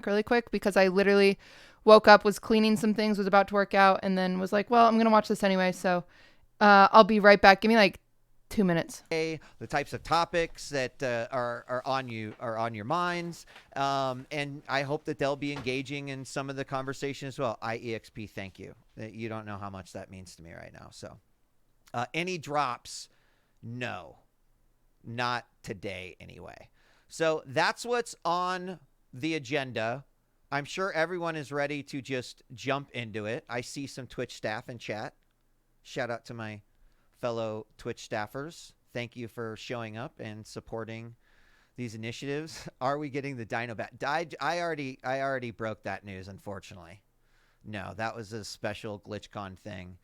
snack really quick because I literally woke up, was cleaning some things, was about to work out, and then was like, well, I'm going to watch this anyway. So I'll be right back. Give me like 2 minutes. The types of topics that are on your minds, and I hope that they'll be engaging in some of the conversation as well. IEXP, thank you. You don't know how much that means to me right now. So, any drops? No, not today anyway. So that's what's on the agenda. I'm sure everyone is ready to just jump into it. I see some Twitch staff in chat. Shout out to my fellow Twitch staffers. Thank you for showing up and supporting these initiatives. Are we getting the dino back? I already broke that news, unfortunately. No, that was a special GlitchCon thing.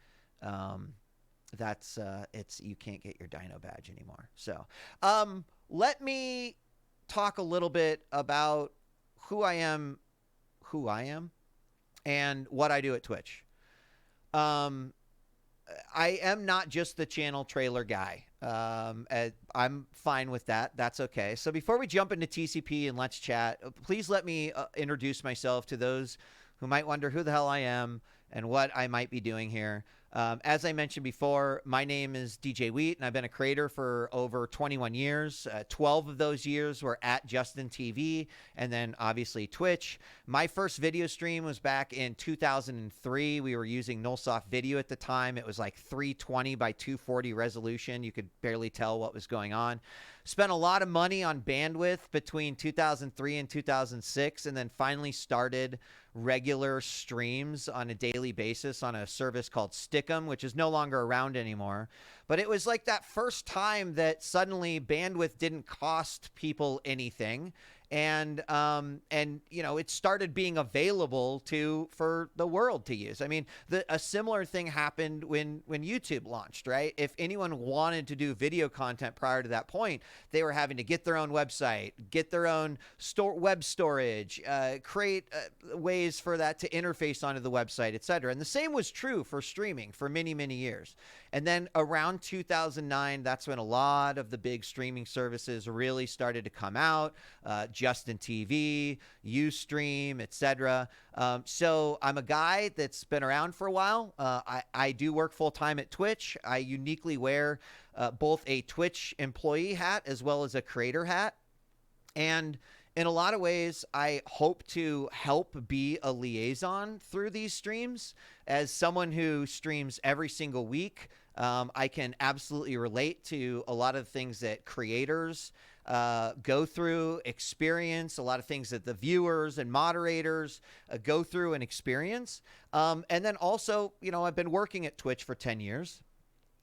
It's you can't get your dino badge anymore. So, let me talk a little bit about who I am, and what I do at Twitch. I am not just the channel trailer guy. I'm fine with that. That's okay. So before we jump into TCP and let's chat, please let me introduce myself to those who might wonder who the hell I am and what I might be doing here. As I mentioned before, my name is DJ Wheat, and I've been a creator for over 21 years. 12 of those years were at Justin TV, and then obviously Twitch. My first video stream was back in 2003. We were using Nullsoft Video at the time. It was like 320 by 240 resolution. You could barely tell what was going on. Spent a lot of money on bandwidth between 2003 and 2006, and then finally started regular streams on a daily basis on a service called Stickum, which is no longer around anymore. But it was like that first time that suddenly bandwidth didn't cost people anything. And you know, it started being available for the world to use. I mean, a similar thing happened when YouTube launched, right? If anyone wanted to do video content prior to that point, they were having to get their own website, get their own web storage, create ways for that to interface onto the website, etc. And the same was true for streaming for many, many years. And then around 2009, that's when a lot of the big streaming services really started to come out. Justin TV, Ustream, etc. So I'm a guy that's been around for a while. I do work full-time at Twitch. I uniquely wear both a Twitch employee hat as well as a creator hat. And in a lot of ways, I hope to help be a liaison through these streams. As someone who streams every single week, I can absolutely relate to a lot of things that creators go through, experience, a lot of things that the viewers and moderators go through and experience. And then also, you know, I've been working at Twitch for 10 years.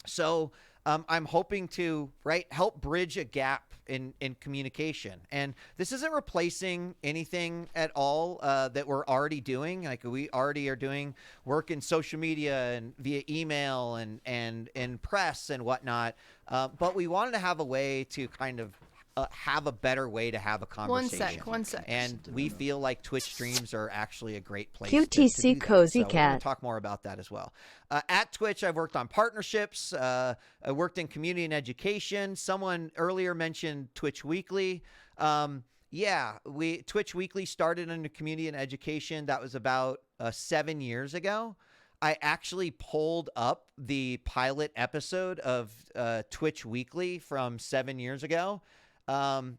So I'm hoping to help bridge a gap in communication. And this isn't replacing anything at all that we're already doing. Like, we already are doing work in social media and via email and press and whatnot. But we wanted to have a way to kind of have a better way to have a conversation. One sec. And we feel like Twitch streams are actually a great place QTC to do that. Cozy So we're Cat. going to talk more about that as well. At Twitch, I've worked on partnerships. I worked in community and education. Someone earlier mentioned Twitch Weekly. Twitch Weekly started in community and education. That was about 7 years ago. I actually pulled up the pilot episode of Twitch Weekly from 7 years ago.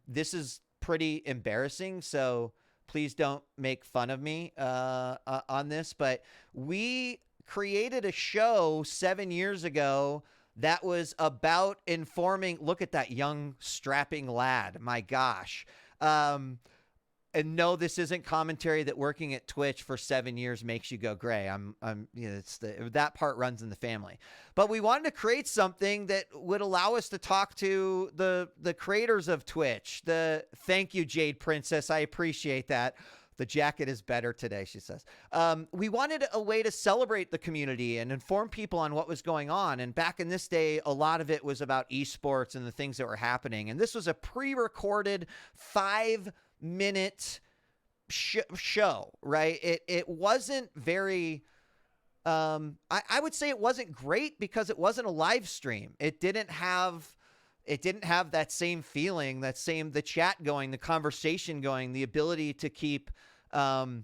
This is pretty embarrassing, so please don't make fun of me on this. But we created a show 7 years ago that was about informing. Look at that young strapping lad. My gosh. And no, this isn't commentary that working at Twitch for 7 years makes you go gray. That part runs in the family. But we wanted to create something that would allow us to talk to the creators of Twitch. Thank you, Jade Princess. I appreciate that. The jacket is better today, she says. We wanted a way to celebrate the community and inform people on what was going on. And back in this day, a lot of it was about esports and the things that were happening. And this was a pre-recorded 5-minute show, right? It wasn't very, I would say it wasn't great because it wasn't a live stream. It didn't have that same feeling, the chat going, the conversation going, the ability to keep The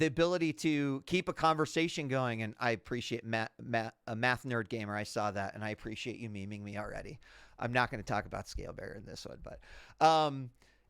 ability to keep a conversation going. And I appreciate a math nerd gamer. I saw that, and I appreciate you memeing me already. I'm not going to talk about Scale Bearer in this one, but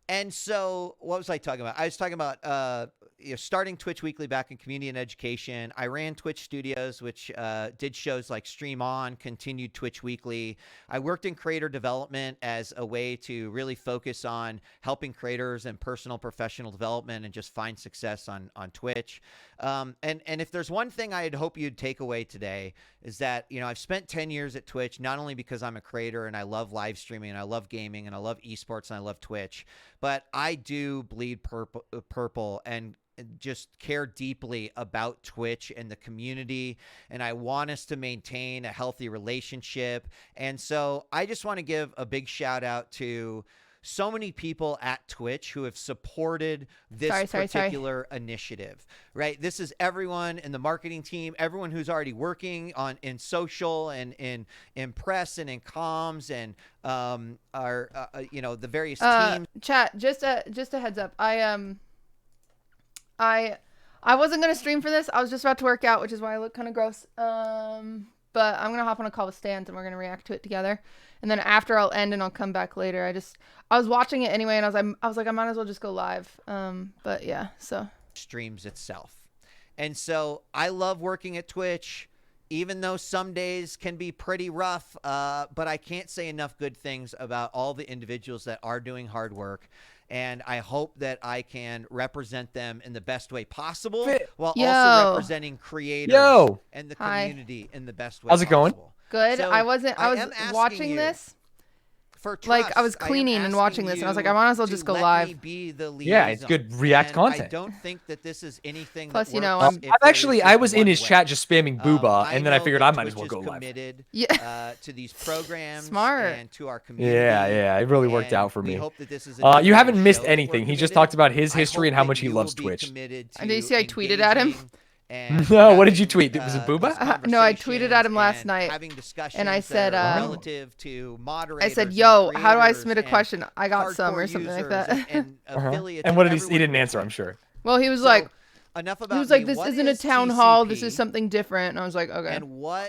and so what was I talking about? I was talking about starting Twitch Weekly back in community and education. I ran Twitch Studios, which did shows like Stream On, continued Twitch Weekly. I worked in creator development as a way to really focus on helping creators and personal professional development and just find success on Twitch. And if there's one thing I'd hope you'd take away today is that, I've spent 10 years at Twitch, not only because I'm a creator and I love live streaming and I love gaming and I love esports and I love Twitch, but I do bleed purple and just care deeply about Twitch and the community, and I want us to maintain a healthy relationship. And so I just want to give a big shout out to so many people at Twitch who have supported this particular initiative, right? This is everyone in the marketing team, everyone who's already working in social and in press and in comms and the various teams. Chat, just a heads up. I wasn't gonna stream for this. I was just about to work out, which is why I look kind of gross. But I'm gonna hop on a call with Stans and we're gonna react to it together. And then after I'll end and I'll come back later. I was watching it anyway, and I was like, I might as well just go live. But yeah, so streams itself. And so I love working at Twitch, even though some days can be pretty rough. But I can't say enough good things about all the individuals that are doing hard work. And I hope that I can represent them in the best way possible while also representing creators and the community in the best way possible. How's it going? Good. So I was watching this. Like I was cleaning and watching this, and I was like, I might as well just go live. Yeah, it's good React content. I don't think that this is anything. Plus, I was in his chat just spamming booba, and then I figured I might as well go live. To these programs, smart, and to our community. Yeah, it really worked out for me. You haven't missed anything. He just talked about his history and how much he loves Twitch. And did you see I tweeted at him? No, what did you tweet? Was it Booba? No, I tweeted at him last night, and I said, I said, "Yo, how do I submit a question? I got some," or something like that. And what did he didn't answer, I'm sure. Well, he was like, this isn't a town hall. This is something different. And I was like, okay.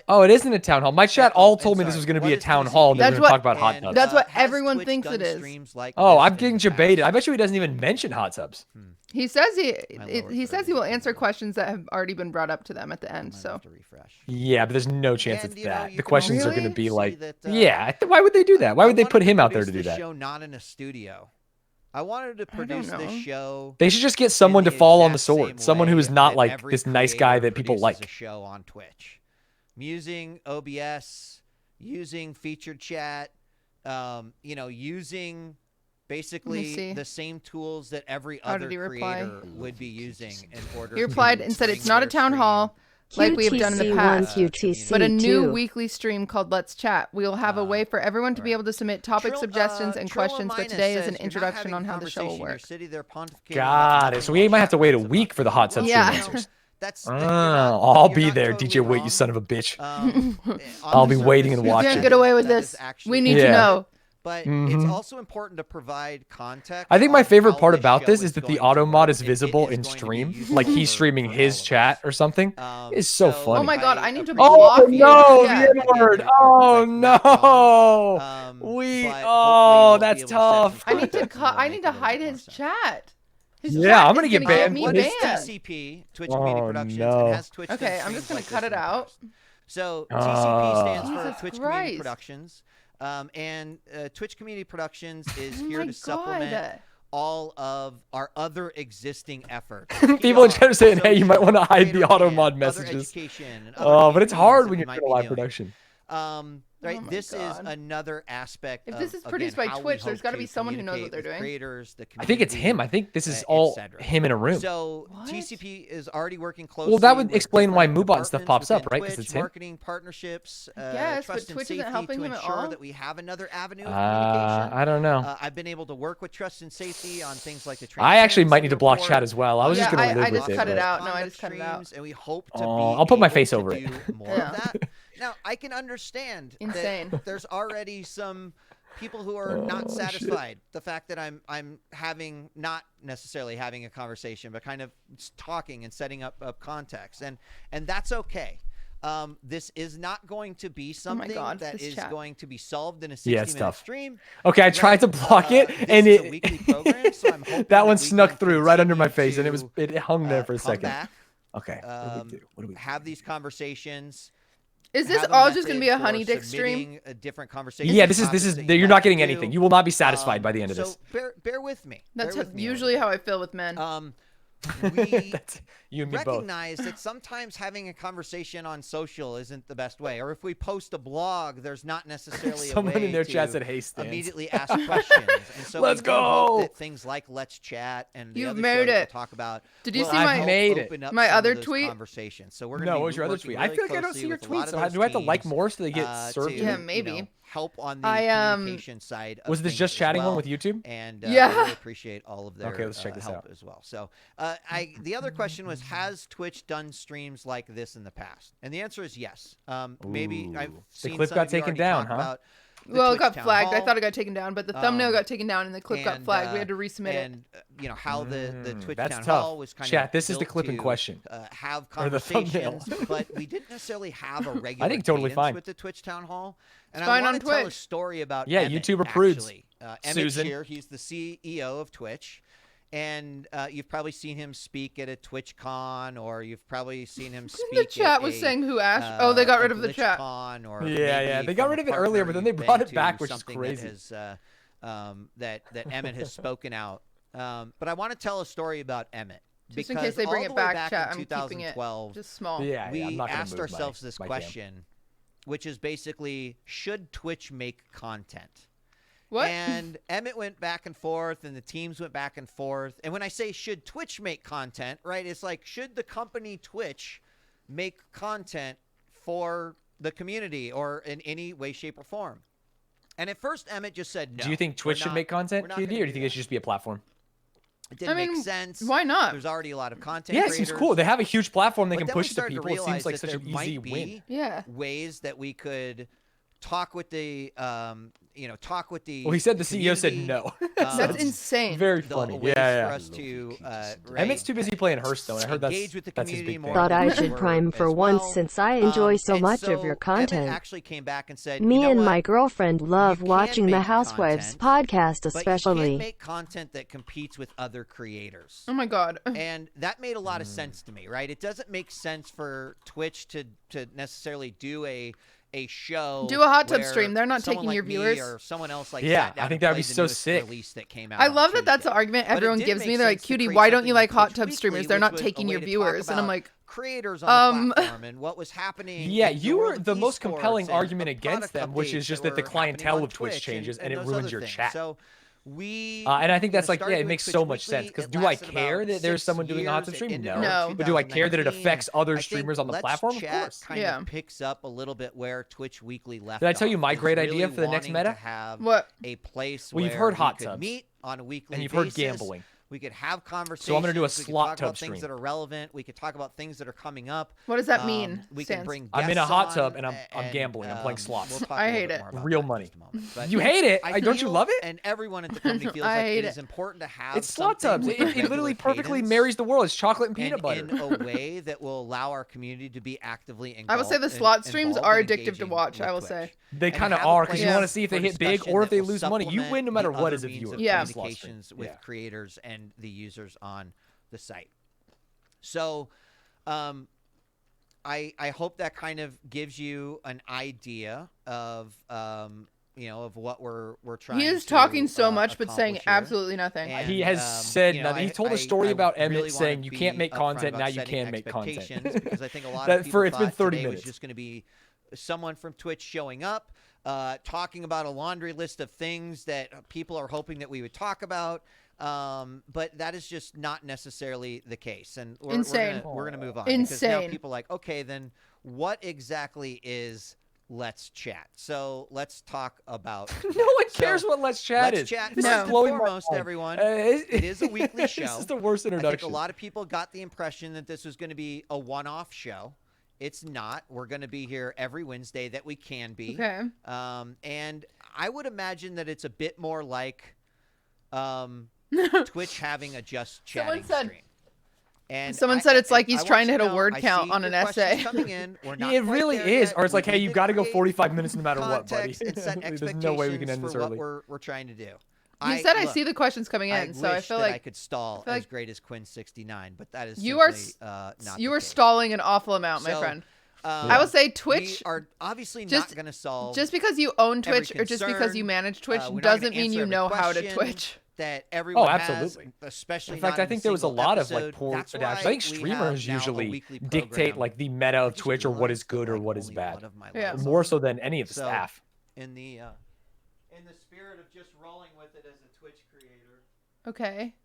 Oh, it isn't a town hall. My chat all told me this was going to be a town hall. And that's what talk about hot tubs. That's what everyone thinks it is. Oh, I'm getting debated. I bet you he doesn't even mention hot tubs. He says he says he will answer questions that have already been brought up to them at the end. So yeah, but there's no chance it's that. The questions are going to be like, why would they do that? Why would they put him out there to do that? Show not in a studio. I wanted to produce this show. They should just get someone to fall on the sword. Someone who is not like this nice guy that people like. A show on Twitch, using OBS, using featured chat, using basically the same tools that every other creator would be using in order. He replied and said it's not a town hall like we have done in the past, but a new weekly stream called Let's Chat. We will have a way for everyone to be able to submit topic suggestions and questions, but today is an introduction on how the show will work. Got it. So we might have to wait a week for the hot tub stream answers. I'll be there, DJ Wait, you son of a bitch. I'll be waiting and watching. You can't get away with this. We need to know. But it's also important to provide context. I think my favorite part about this is that the auto mod is visible in stream. Like he's streaming his chat or something. It's so funny. Oh my god, I need to block you. Oh no, the N-word. Oh no. That's tough. I need to hide his chat. I'm gonna get banned. What is TCP, Twitch Community Productions, and has Twitch. Okay, I'm just gonna cut it out. So TCP stands for Twitch Community Productions. And Twitch Community Productions is here to supplement all of our other existing efforts. People are trying to say, hey, you might want to hide the auto mod messages. But it's hard when you're doing live production. Right, this is another aspect. If this is produced by Twitch, there's got to be someone who knows what they're doing. I think it's him. I think this is all him in a room. So TCP is already working closely. Well, that would explain why Moobot and stuff pops up, right? Because it's him. Marketing partnerships. Yes, but Twitch isn't helping him at all. That we have another avenue of communication. I don't know. I've been able to work with Trust and Safety on things like the. I actually might need to block chat as well. I was just gonna live with it. I just cut it out. No, I just cut it out. And we hope to. I'll put my face over it. More of that. Now, I can understand that there's already some people who are not satisfied. The fact that I'm having not necessarily having a conversation, but kind of talking and setting up context, and that's okay. This is not going to be something that is going to be solved in a 60-minute stream. Okay, I tried to block it, and it's a weekly program, so I'm hoping that one snuck through right under my face, and it hung there for a second. Back, okay, what do we do? Have these conversations. Is this all just going to be a honey dick stream? A different conversation. Yeah, this is. You're not getting anything. You will not be satisfied by the end of this. So bear with me. That's usually how I feel with men. We you and me recognize that sometimes having a conversation on social isn't the best way, or if we post a blog, there's not necessarily someone a way in their to chat said, "Hey, Stans." immediately ask questions. And so let's go. That things like Let's Chat and the You've other made shows it. we'll talk about. Did you see my other tweet? Conversation. So we're no, what was your other tweet? I feel like I don't see your tweets. So do I have to like more so they get served? Yeah, maybe. Help on the communication side. Was this just chatting one with YouTube? And yeah, I really appreciate all of their let's check this help out as well. So the other question was, has Twitch done streams like this in the past? And the answer is yes. Maybe I've seen the clip got taken down, huh? Well, it got flagged. I thought it got taken down, but the thumbnail got taken down and the clip got flagged. We had to resubmit it. And how the Twitch that's town tough. hall was kind Chat, of this is the clip in question. Have conversations, but we didn't necessarily have a regular. I think totally fine with the Twitch town hall. And it's I fine want on to tell a Twitch. story about YouTube approves. Emmett Susan. Shear, he's the CEO of Twitch. And you've probably seen him speak at a TwitchCon, or you've probably seen him speak. The chat was saying who asked. Oh, they got rid of the chat. Or they got rid of it earlier, but then they brought it back, which is crazy. That Emmett has spoken out. But I want to tell a story about Emmett. Just in case they bring it back, chat, I'm keeping it 2012, just small. we asked ourselves this question, which is basically, should Twitch make content? What? And Emmett went back and forth, and the teams went back and forth. And when I say should Twitch make content, right, it's like, should the company Twitch make content for the community or in any way, shape, or form? And at first, Emmett just said no. Do you think Twitch should make content, QD, or do you think it should just be a platform? It didn't make sense. Why not? There's already a lot of content Yeah, creators. it seems cool. They have a huge platform they But can then push we to started people. to It seems like such an easy win. Yeah. Ways that we could talk with the Well, he said the CEO said no. That's insane. Very funny. For us to Emmett's too busy playing Hearthstone. I heard that's with the his community big more. thing. Thought I should prime for once since I enjoy so much of your content. Actually came back and said, Me you know and what? my girlfriend love You can watching the make Housewives content, podcast, but you especially. can't make content that competes with other creators. Oh my god. And that made a lot of sense to me, right? It doesn't make sense for Twitch to necessarily do a show. Do a hot tub where stream. They're not someone taking your like me viewers. Or someone else like Yeah, sat down I think and that'd be played the so newest sick. release that came out I on love that that's the Tuesday. argument But it everyone did gives make me. They're like, sense to Cutie, create why don't something you like like hot Twitch tub Weekly, streamers? They're which not was a taking way your to talk viewers. And I'm about like, creators on the platform and what was happening. Yeah, in the you world were of the most esports compelling and argument of against product them, which is updates just that that the were happening clientele on of Twitch changes and it those ruins other your things. chat. So we and I think that's like, started yeah, it doing makes Twitch so much sense. Weekly. Because It do I lasted care about that there's 6 someone doing a hot tub years. stream? It ended No. in But do I care that it 2019. affects other I think streamers on the Let's platform? Of Chat course. kind Yeah. of picks up a little bit where Twitch Weekly left Did I tell you off. my It's great really idea for the next wanting meta? to have what? a place Well, you've where heard hot we could tubs. meet on a weekly And you've basis. heard gambling. We could have conversations. So I'm gonna do a we could slot talk tub about stream. things that are relevant. We could talk about things that are coming up. What does that mean? We Sans? can bring I'm in a guests hot on, tub and I'm gambling. I'm playing slots. We'll talk I a little hate bit it. more about Real that in money. just a moment. But You hate it? Don't you feel, love it? And everyone at the company feels I like hate it is it. important to have It's slot something tubs. with It literally regular perfectly cadence marries the world. It's chocolate and peanut and butter. in a way that will allow our community to be actively involved. I will say the slot streams are addictive to watch, I will say. They And kind of have a are because you place want to see if they for hit big discussion or if that they will lose money. You win no supplement matter the what other as a means viewer. of Yeah. communications with creators and the users on the site. So I hope that kind of gives you an idea of of what we're trying to He is talking so much but saying accomplish here. absolutely nothing. And, He has said nothing. He told a story about Emmett really saying wanna you be can't make upfront content, about now you setting can make content. expectations, because I think a lot That- of people it's been thought 30 today was minutes. just going to be someone from Twitch showing up, talking about a laundry list of things that people are hoping that we would talk about. But that is just not necessarily the case. And Insane. We're gonna move on. Insane. Because now people are like, okay, then what exactly is Let's Chat? So let's talk about No one cares what Let's Chat Let's is. Chat. This No. is First and blowing my foremost, mind. everyone, It is a weekly show. This is the worst I think introduction. a lot of people got the impression that this was going to be a one-off show. It's not. We're going to be here every Wednesday that we can be. Okay. And I would imagine that it's a bit more like Twitch having a just chatting stream. And someone said it's like he's trying to hit a word count on an essay. Coming in. We're not It really is. yet. Or it's like, hey, you got to go create 45 minutes no matter what, buddy. And set There's no way we can end this for early. what we're trying to do. You said I see the questions coming in, so I feel like I could stall as great as Quinn69, but that is you are not you are stalling an awful amount, my friend. I will say Twitch we are obviously not going to solve just because you own Twitch or just because you manage Twitch doesn't mean you know how to Twitch. That everyone absolutely. has, especially in fact, I think there was a lot of like poor adaptation. I think streamers usually dictate like the meta of Twitch or what is good or what is bad, more so than any of the staff. In the spirit of just rolling with it as a Twitch creator. Okay.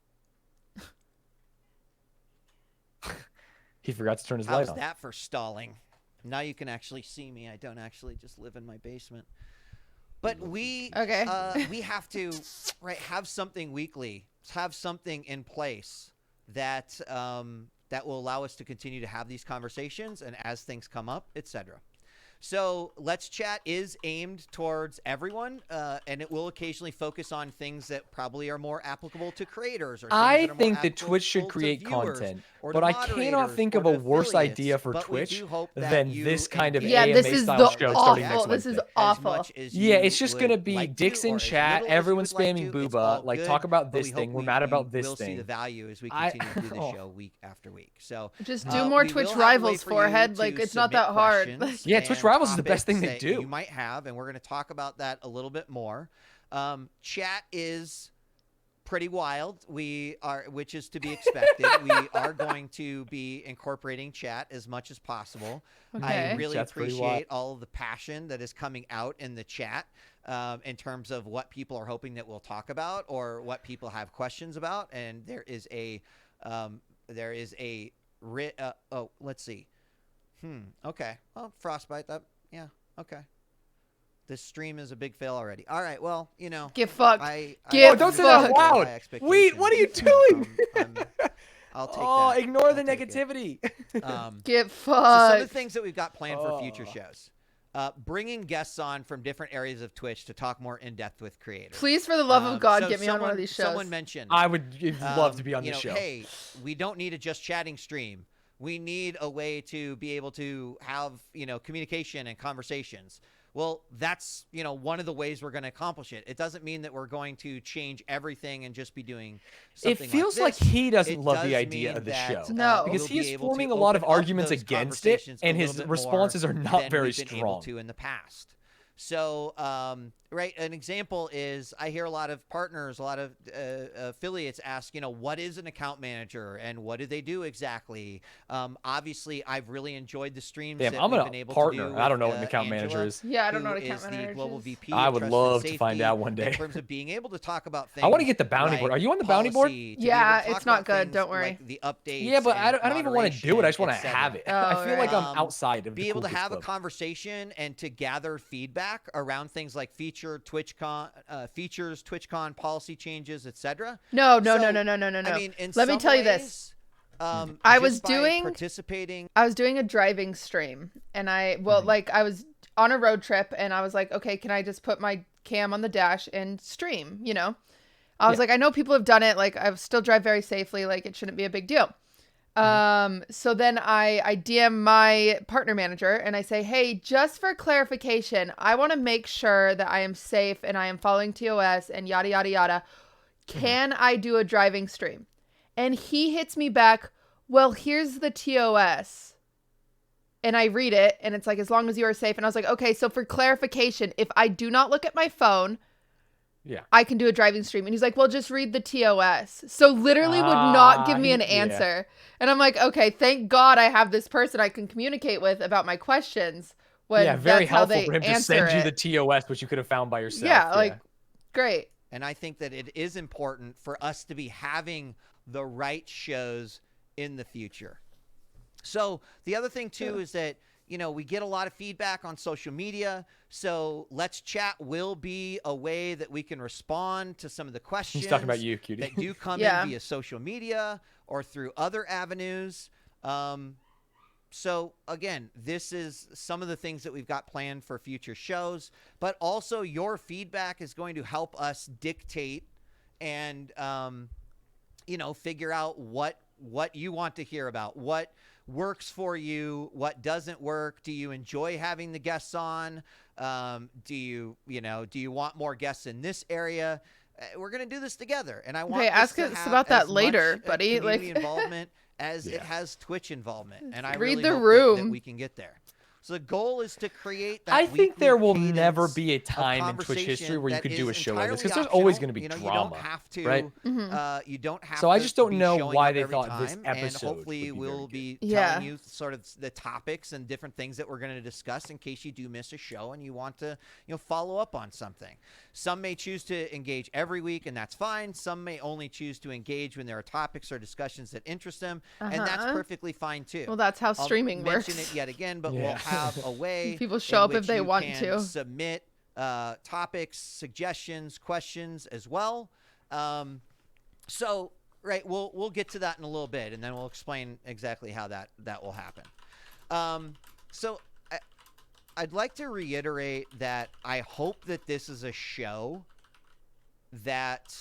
He forgot to turn his light on. How's that for stalling? Now you can actually see me. I don't actually just live in my basement. But we have to have something weekly, have something in place that that will allow us to continue to have these conversations and as things come up, etc. So Let's Chat is aimed towards everyone, and it will occasionally focus on things that probably are more applicable to creators. Or I think that Twitch should create content, but I cannot think of a worse idea for Twitch than this kind of AMA style show starting next Wednesday. This is awful. Yeah, it's just going to be dicks in chat, everyone spamming booba, like talk about this thing, we're mad about this thing. We'll see the value as we continue to do the show week after week. So just do more Twitch Rivals, forehead. Like, it's not that hard. Yeah, Twitch Rivals is the best thing they do. You might have, and we're going to talk about that a little bit more. Chat is pretty wild. Which is to be expected. We are going to be incorporating chat as much as possible. Okay. I really appreciate all of the passion that is coming out in the chat in terms of what people are hoping that we'll talk about or what people have questions about. And there is a let's see. Okay. Well, Frostbite. Yeah. Okay. This stream is a big fail already. All right. Well, get fucked. Don't say that out loud. Wait, what are you doing? I'll take that. Ignore the negativity. Get fucked. So some of the things that we've got planned for future shows. Bringing guests on from different areas of Twitch to talk more in depth with creators. Please, for the love of God, get me on one of these shows. Someone mentioned. I would love to be on this show. Hey, we don't need a just chatting stream. We need a way to be able to have, communication and conversations. Well, that's, one of the ways we're going to accomplish it. It doesn't mean that we're going to change everything and just be doing something It feels like he doesn't love the idea of the show. No. Because he's forming a lot of arguments against it, and his responses are not very strong. In the past. So, an example is I hear a lot of partners, a lot of affiliates ask, what is an account manager and what do they do exactly? Obviously, I've really enjoyed the streams that we've been able to do. I don't know what an account manager is. Yeah, I don't know what account manager is. Global VP I would love to find out one day. In terms of being able to talk about things. I want to get the bounty board. Are you on the bounty board? Yeah, it's not good. Don't worry. Like the updates. Yeah, but I don't even want to do it. I just want to have it. I feel like I'm outside of the be able to have a conversation and to gather feedback around things like features, TwitchCon policy changes, etc. No. I mean, let me tell you this. I was doing a driving stream, and I was on a road trip, and I was like, okay, can I just put my cam on the dash and stream? I was like, I know people have done it. Like, I still drive very safely. Like, it shouldn't be a big deal. So then I DM my partner manager and I say, hey, just for clarification, I want to make sure that I am safe and I am following TOS and yada, yada, yada. Can I do a driving stream? And he hits me back, well, here's the TOS. And I read it and it's like, as long as you are safe. And I was like, okay, so for clarification, if I do not look at my phone, I can do a driving stream. And he's like, well, just read the TOS. So literally would not give me an answer. And I'm like, okay, thank God I have this person I can communicate with about my questions. Very helpful for him to send you the TOS, which you could have found by yourself. Yeah, great. And I think that it is important for us to be having the right shows in the future. So the other thing, too, is that we get a lot of feedback on social media. So Let's Chat will be a way that we can respond to some of the questions. He's talking about you, Cutie. That do come in via social media or through other avenues. So again, this is some of the things that we've got planned for future shows, but also your feedback is going to help us dictate and, figure out what you want to hear about, what works for you, what doesn't work. Do you enjoy having the guests on? Do you want more guests in this area? We're going to do this together. And I want ask us about that later, buddy. Community involvement as it has Twitch involvement. And I read really the hope room that we can get there. So the goal is to create that I think there will cadence never be a of time in Twitch history where you that could do a is show like this, because entirely there's always optional. going to be You drama, don't have to, right? You don't have So I to just don't be know showing why up they every thought this time, episode and hopefully would be very we'll good. be Yeah. telling you sort of the topics and different things that we're going to discuss in case you do miss a show and you want to follow up on something. Some may choose to engage every week, and that's fine. Some may only choose to engage when there are topics or discussions that interest them, and that's perfectly fine too. Well, that's how streaming I'll works. mention it yet again, but we'll have a way People show up in if they which you want can to. submit topics, suggestions, questions as well. So we'll get to that in a little bit, and then we'll explain exactly how that will happen. So I'd like to reiterate that I hope that this is a show that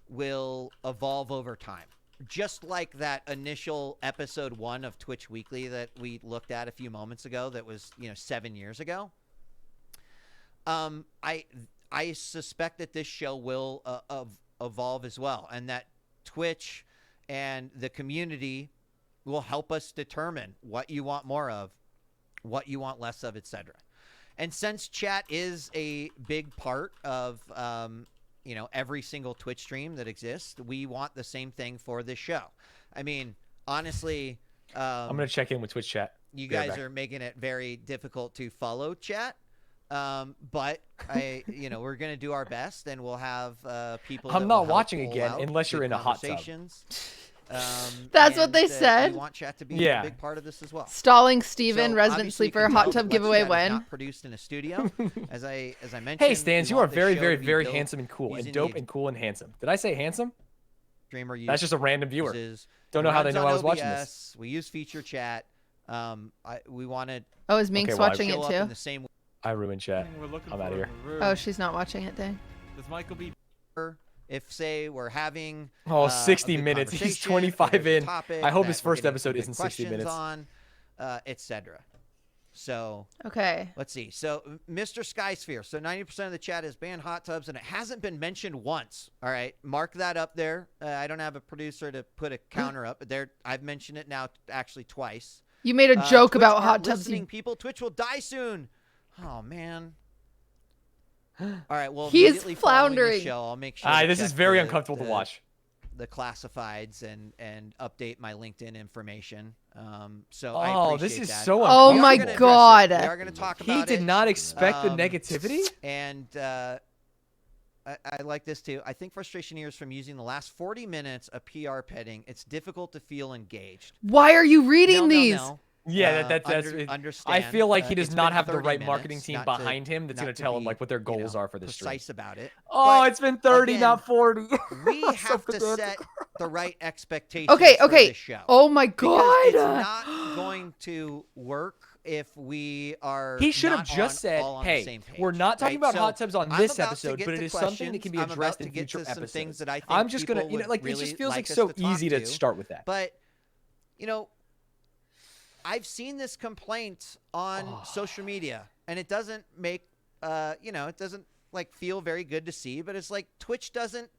will evolve over time. Just like that initial episode 1 of Twitch Weekly that we looked at a few moments ago that was, 7 years ago. I suspect that this show will evolve as well, and that Twitch and the community will help us determine what you want more of, what you want less of, etc. And since chat is a big part of every single Twitch stream that exists, we want the same thing for this show. I mean, honestly, I'm going to check in with Twitch chat. You guys are making it very difficult to follow chat. But we're going to do our best, and we'll have people. I'm not watching again unless you're in a hot tub. That's what they said. We want chat to be a big part of this as well. Stalling Steven, So, resident sleeper, hot tub giveaway when? Not produced in a studio, as I mentioned. Hey, Stans, you are very, very, very built handsome and cool, and using dope the and cool and handsome. Did I say handsome? Streamer That's just a random viewer. uses- Don't it know how they runs know on I was watching OBS. this. We use feature chat. We wanted Oh, is Minx Okay, well, I watching show it up in too? the same I ruined chat. I'm out of here. Oh, she's not watching it, dang. Does Michael be? If say we're having 60 a good minutes. He's conversation, 25 there's a in. topic I hope that his we're first getting episode some isn't good 60 questions minutes. on, etc. So Okay. let's see. So Mr. Skysphere. So 90% of the chat is banned hot tubs, and it hasn't been mentioned once. All right, mark that up there. I don't have a producer to put a counter up, but there I've mentioned it now actually twice. You made a joke Twitch about aren't hot tubs. listening, people. Twitch will die soon. Oh man. All right. Well, He's immediately following the floundering. show, I'll make sure. to This is check very the- uncomfortable to the- watch. The classifieds and update my LinkedIn information. So Oh, I this appreciate is that. so Oh uncomfortable. my We are gonna address it. God. We are going to talk about He it. did not expect the Um, negativity? And I like this too. I think frustration here is from using the last 40 minutes of PR petting. It's difficult to feel engaged. Why are you reading these? No. Yeah, that's Understand. I feel like he does It's not been have the 30 right minutes, marketing team not to- behind him that's not going to to tell him be, like what their goals are for the stream. precise about it. Oh, But it's been 30, again, not 40. We So have to pedantic. set the right expectations Okay, for okay. this show. Oh my Because it's God. not going to work if we are He should have not just said, all on the hey, same page, we're not talking right? about So hot tubs on I'm this about to episode, get but it to is something that can be questions. I'm addressed about in to get future to some episodes. things that I think I'm just people going to, would it really just feels like us so to talk easy to start with that. But, I've seen this complaint on social media, and it doesn't make, it doesn't feel very good to see, but it's like Twitch doesn't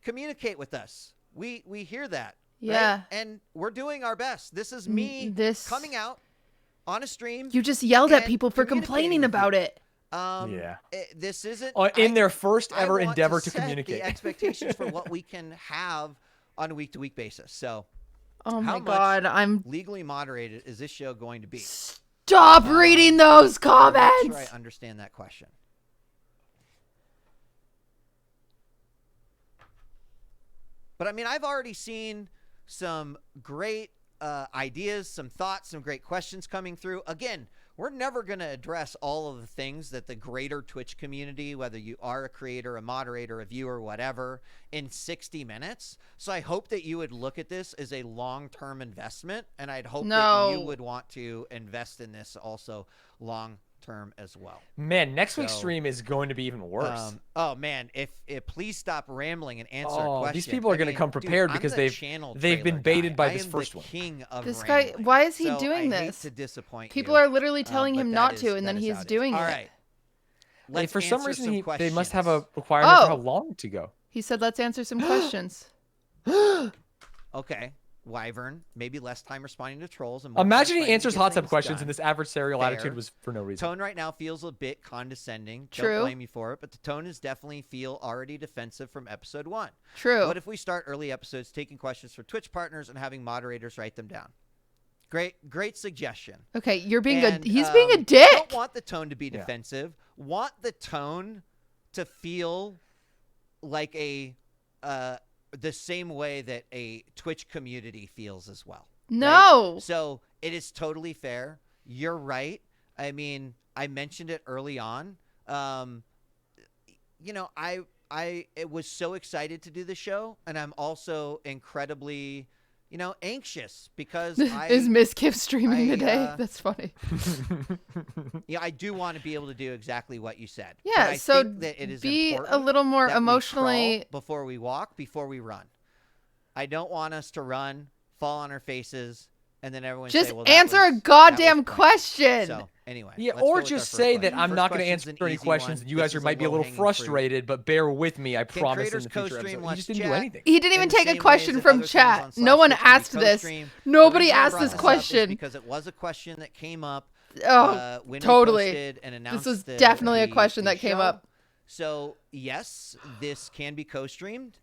communicate with us. We hear that. Yeah. Right? And we're doing our best. This is me coming out on a stream. You just yelled at and people for communicating complaining with about you. it. This isn't In their first I ever want endeavor to set communicate. the expectations for what we can have on a week-to-week basis. So, Oh how my much God. I'm legally moderated is this show going to be? Stop reading those I'm comments. not sure I understand that question. But I mean, I've already seen some great ideas, some thoughts, some great questions coming through. Again, we're never going to address all of the things that the greater Twitch community, whether you are a creator, a moderator, a viewer, whatever, in 60 minutes. So I hope that you would look at this as a long-term investment, and I'd hope that you would want to invest in this also long-term as well. Man, next week's stream is going to be even worse. Oh man, if please stop rambling and answer a question. These people are going to come prepared because they've been baited by this first one. King of this rambling. guy, why is he So doing I hate this? to disappoint People you, are literally telling him not to, and then that is he's how it is. doing All it. right. Let's for some answer reason, some they must have a questions. requirement for how long to go. He said, "Let's answer some questions." Okay. Wyvern, maybe less time responding to trolls. And more Imagine time he trying to answers get hot tub things questions, done. and this adversarial Fair. attitude was for no reason. Tone right now feels a bit condescending. True. Don't blame you for it, but the tone is definitely feel already defensive from episode 1. True. What if we start early episodes taking questions from Twitch partners and having moderators write them down? Great suggestion. Okay, you're being And, he's being a dick. Don't want the tone to be defensive. Want the tone to feel like the same way that a Twitch community feels as well. No. Right? So it is totally fair. You're right. I mean, I mentioned it early on. You know, I was so excited to do the show, and I'm also incredibly, anxious because Is Miss Kip streaming today? That's funny. Yeah, I do want to be able to do exactly what you said. Yeah, but I so think that it is be a important little more that we emotionally crawl before we walk, before we run. I don't want us to run, fall on our faces, and then everyone just say, well, that answer a was goddamn fun. question. So anyway, Yeah, let's go or with our just first say that question. I'm First not going to question's answer an any easy questions. one. You guys This is might be a little low-hanging fruit. frustrated, but bear with me. I Can promise in creators the future co-stream episode. He Let's just didn't do Chat? anything. He didn't even In the take a same way question as from other things chat. on No one Slash Twitch can be asked this. co-streamed. Nobody The reason I asked brought this up is question. because it was a question that came up Oh, when totally. we posted and announced This was the- definitely a the- question the that came show. up. So yes, this can be co-streamed.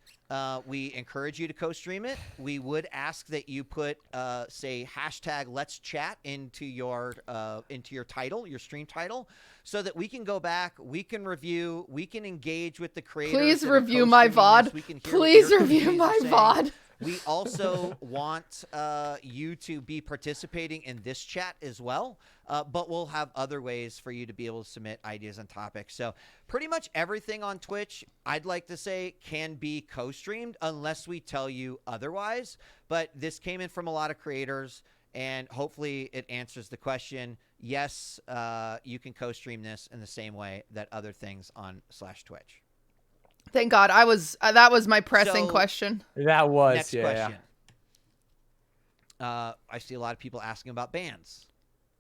We encourage you to co-stream it. We would ask that you put, say, hashtag Let's Chat into your title, your stream title, so that we can go back, we can review, we can engage with the creators. Please that are review my co-streaming this. VOD. We can hear what Please your review communities my are saying. VOD. We also want you to be participating in this chat as well, but we'll have other ways for you to be able to submit ideas and topics. So pretty much everything on Twitch, I'd like to say, can be co-streamed unless we tell you otherwise. But this came in from a lot of creators, and hopefully it answers the question. Yes, you can co-stream this in the same way that other things on /Twitch. Thank God. That was my pressing So- question. That was, Next question. I see a lot of people asking about bans.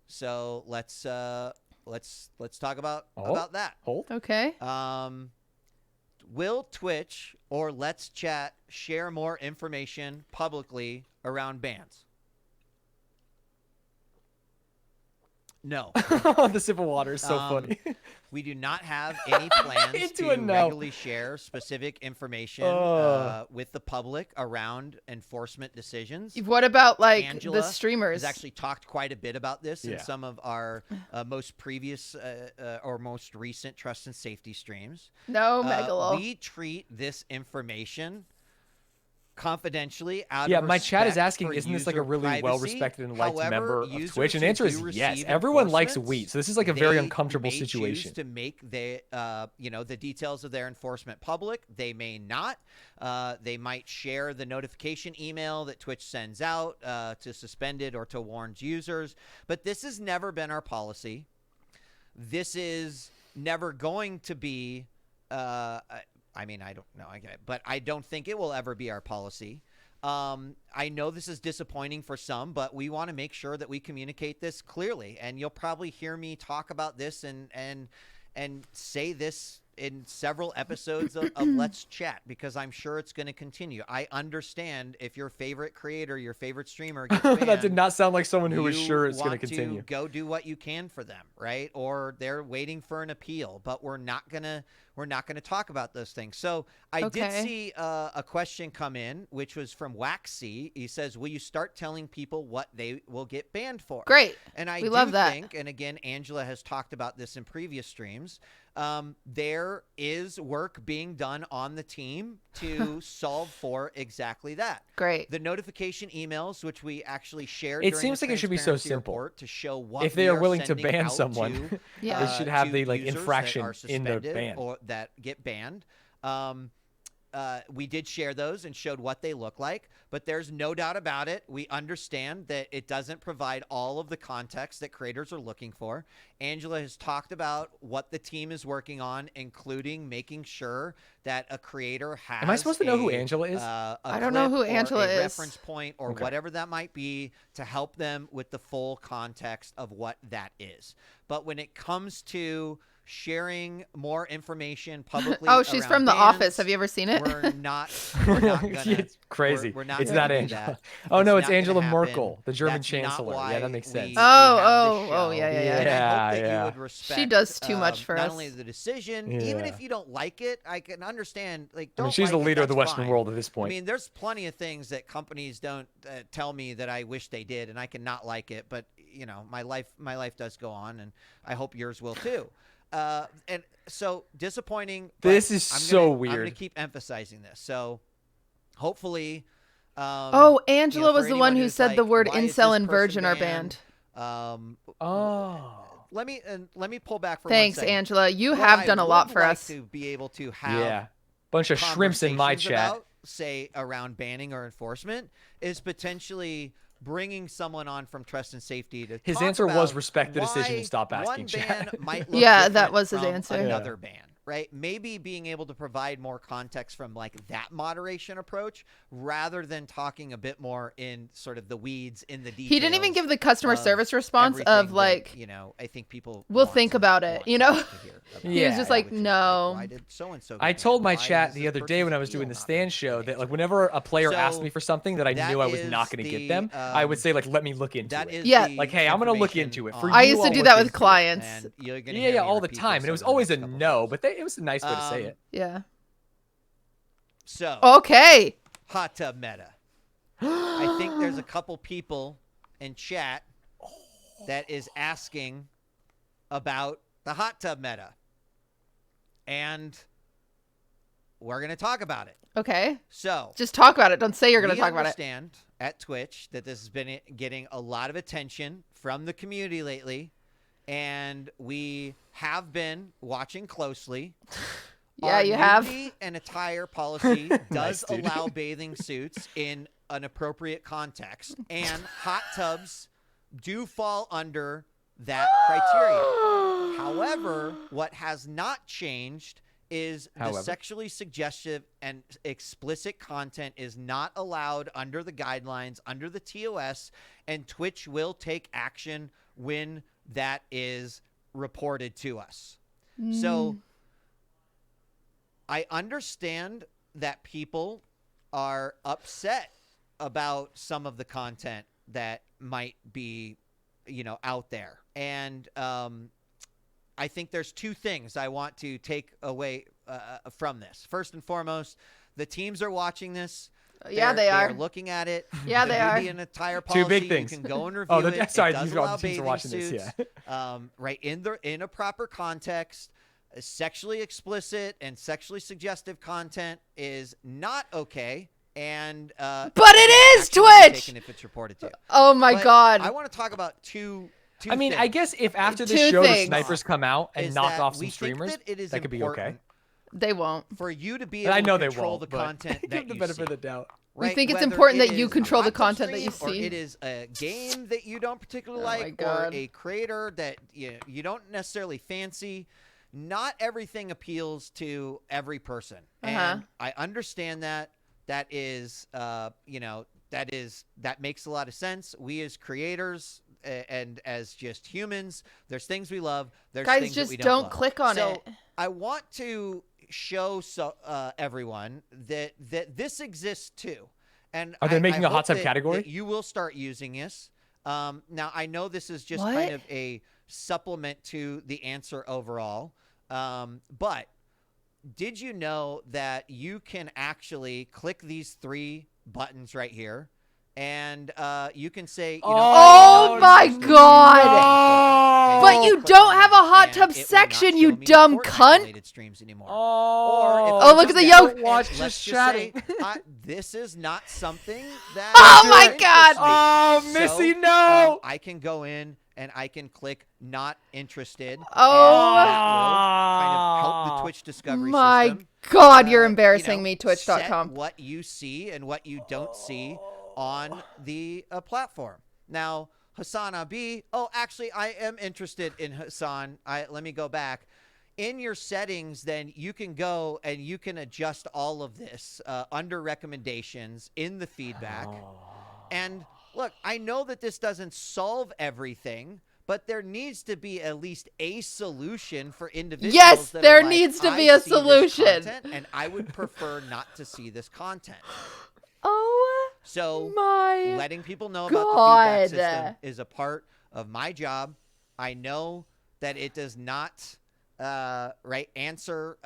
So let's talk about that. Hold. Okay. Will Twitch or Let's Chat share more information publicly around bans? No. The sip of water is so funny. We do not have any plans Into to a no. regularly share specific information with the public around enforcement decisions. What about like Angela the streamers? has actually talked quite a bit about this in Yeah. some of our most previous or most recent trust and safety streams. No, Megalo. We treat this information confidentially out Yeah, of my chat is respect asking, for isn't this like a user really privacy? well-respected and liked However, member of users Twitch? And the who answer is do yes. receive Everyone likes enforcements, wheat, so this is like a very they uncomfortable may situation. choose to make the details of their enforcement public. They may not. They might share the notification email that Twitch sends out to suspended or to warned users. But this has never been our policy. This is never going to be. I mean, I don't know. I get it, but I don't think it will ever be our policy. I know this is disappointing for some, but we want to make sure that we communicate this clearly. And you'll probably hear me talk about this and say this in several episodes of Let's Chat, because I'm sure it's going to continue. I understand if your favorite creator, your favorite streamer gets banned, That did not sound like someone who was you sure it's going want to continue. Go do what you can for them, right? Or they're waiting for an appeal, but we're not gonna we're not going to talk about those things. So I did see a question come in, which was from Waxy. He says, will you start telling people what they will get banned for? Great. And I love that. think, and again, Angela has talked about this in previous streams, there is work being done on the team to solve for exactly that. Great. The notification emails, which we actually shared. It seems like it should be so simple to show what if they are willing to ban someone. Yeah. They should have the infraction in the ban or that get banned. We did share those and showed what they look like, but there's no doubt about it. We understand that it doesn't provide all of the context that creators are looking for. Angela has talked about what the team is working on, including making sure that a creator has. Am I supposed to know who Angela is? I don't know who Angela is. Reference point or whatever that might be to help them with the full context of what that is. But when it comes to sharing more information publicly. Oh, she's from The Office. Have you ever seen it? We're not gonna, it's crazy. We're not it's gonna not do Angela. that. Oh no, it's not Angela gonna Merkel, the German That's chancellor. Yeah, that makes sense. Oh, yeah. And I hope that you would respect, she does too much for not us. only the decision, even if you don't like it, I can understand. Like, don't she's the like leader it, of the that's Western fine. world at this point. I mean, there's plenty of things that companies don't tell me that I wish they did, and I can not like it. But you know, my life does go on, and I hope yours will too. And so disappointing. This is so weird. I'm going to keep emphasizing this. So hopefully. Angela was the one who said like, the word why is incel this and person virgin are banned. Let me pull back for Thanks, 1 second. Angela. You What have I done a lot would for like us. to be able to have bunch of shrimps in my chat. About, say around banning or enforcement is potentially bringing someone on from trust and safety to his talk answer about was respect the decision why and stop asking one ban chat. might look Yeah, that different was his from answer. another ban, right? Maybe being able to provide more context from like that moderation approach rather than talking a bit more in sort of the weeds in the details. He didn't even give the customer service response of like, that, you know, I think people we'll think about it, you know? He was just like, which is no. why did so-and-so I get told banned? my Why chat does the this other day when I was person's doing the deal not stand get show that banned? like whenever a player So, asked me for something that I knew I was not going to get them, I would say like, let me look into it. Yeah. Like, hey, I'm going to look into it. For I you, used to I'll do look that with into it. clients. Yeah, all the time. And it was always a no, but it was a nice way to say it. Yeah. So okay. Hot tub meta. I think there's a couple people in chat that is asking about the hot tub meta. And we're going to talk about it. Okay. So just talk about it. Don't say you're going to talk about it. We understand at Twitch that this has been getting a lot of attention from the community lately. And we have been watching closely. Yeah, Our you have. nudity and attire policy does Nice, dude. allow bathing suits in an appropriate context, and hot tubs do fall under that criteria. However, what has not changed is the sexually suggestive and explicit content is not allowed under the guidelines, under the TOS, and Twitch will take action when that is reported to us. So I understand that people are upset about some of the content that might be, you know, out there. And I think there's two things I want to take away from this. First and foremost, the teams are watching this. Yeah, they are. They're looking at it. Yeah, they are. An entire policy. Two big things. You can go and review it. Sorry, it does these allow teams are watching bathing this. suits, Yeah. right in a proper context. Sexually explicit and sexually suggestive content is not okay, and but it is Twitch if it's reported to. Oh my god! I want to talk about two I mean, things. I guess if after this Two show things. the snipers come out and Is knock that off we some streamers, think that, it is that could be okay. important They won't. for you to be And able I know to they control won't, the but content give that the you benefit see. of the doubt. We Right? think it's Whether important it that you is control a the hot tub content that you stream, or see. it is a game that you don't particularly Oh my like, or God. a creator that you don't necessarily fancy. Not everything appeals to every person, and I understand that. That is, you know, that makes a lot of sense. We as creators and as just humans, there's things we love. There's Guys, things just that we don't love. click on so it. I want to show everyone that this exists too. And Are they making a a hot tub category? that you will start using this. Now I know this is just What? kind of a supplement to the answer overall, but did you know that you can actually click these 3 buttons right here, and you can say, you know, oh my God! But you don't have a hot tub section, you dumb cunt. Streams anymore. Oh, look at the yoke. Watch just chatting. This is not something that. Oh my God! Oh, Missy, no! I can go in and I can click not interested. Oh, and that will kind of help the Twitch discovery my system. God, you're embarrassing me, Twitch.com. Set what you see and what you don't see on the platform. Now, Hassan Abi. Oh, actually, I am interested in Hassan. Let me go back. In your settings, then you can go and you can adjust all of this under recommendations in the feedback. And look, I know that this doesn't solve everything, but there needs to be at least a solution for individuals. Yes, that there are like, needs to I be a see this solution. content, and I would prefer not to see this content. Oh, so my letting people know God. about the feedback system is a part of my job. I know that it does not answer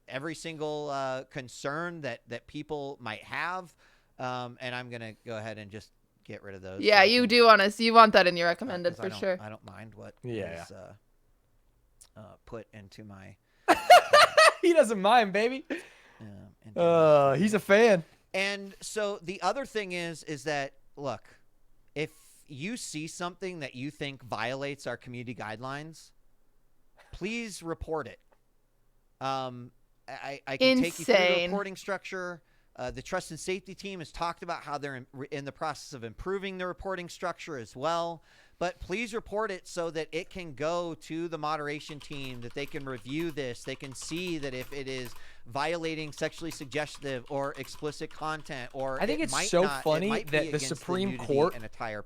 every single concern that people might have, and I'm gonna go ahead and just get rid of those. Yeah, so you do want us. You want that in your recommended for sure. I don't mind what is put into my. He doesn't mind, baby. He's a fan. And so the other thing is that, look, if you see something that you think violates our community guidelines, please report it. I can take you through the reporting structure. The trust and safety team has talked about how they're in the process of improving the reporting structure as well. But please report it so that it can go to the moderation team, that they can review this. They can see that if it is violating sexually suggestive or explicit content, or I think it's so funny that the Supreme Court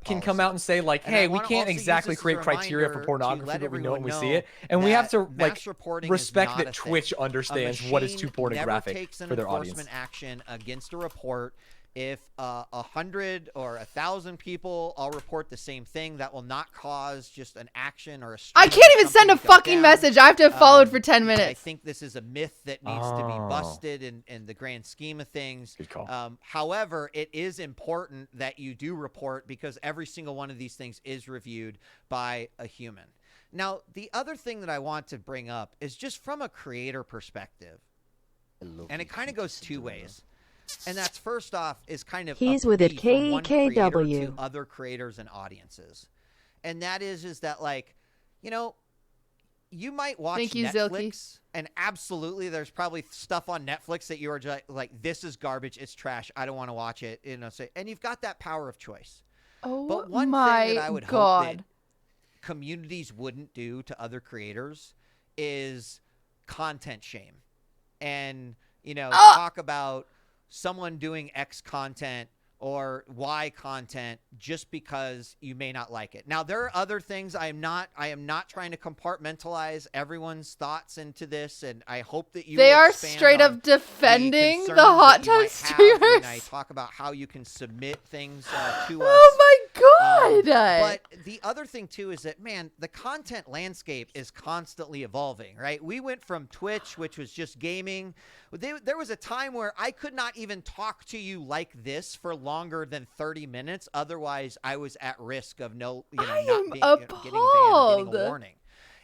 can come out and say, like, hey, we can't exactly create criteria for pornography, but we know when we see it. And we have to, like, respect that Twitch understands what is too pornographic for their audience. Action against a report. If 100 or 1,000 people all report the same thing, that will not cause just an action or a. I can't even send a fucking message. I have to have followed for 10 minutes. I think this is a myth that needs to be busted in the grand scheme of things. Good call. However, it is important that you do report, because every single one of these things is reviewed by a human. Now, the other thing that I want to bring up is just from a creator perspective, and it kind of goes 2 ways. And that's, first off, is kind of he's with it, KEKW, to other creators and audiences. And that is that, like, you know, you might watch Netflix, and absolutely there's probably stuff on Netflix that you are just like, this is garbage, it's trash, I don't want to watch it, you know. And you've got that power of choice. But one thing that I would hope that communities wouldn't do to other creators is content shame, and, you know, talk about someone doing X content or Y content just because you may not like it. Now, there are other things. I am not trying to compartmentalize everyone's thoughts into this, and I hope that you. They are straight up defending the hot tub streamers. And I talk about how you can submit things to us. Oh my God! But the other thing too is that, man, the content landscape is constantly evolving, right? We went from Twitch, which was just gaming. There was a time where I could not even talk to you like this for longer than 30 minutes. Otherwise, I was at risk of not being getting a ban or getting a warning.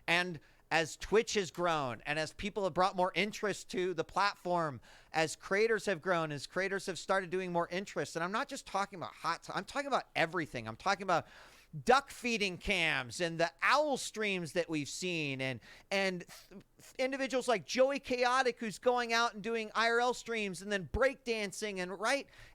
And as Twitch has grown, and as people have brought more interest to the platform, as creators have grown, as creators have started doing more interest, and I'm not just talking about I'm talking about everything. I'm talking about duck feeding cams and the owl streams that we've seen, and individuals like Joey Chaotic, who's going out and doing IRL streams and then breakdancing,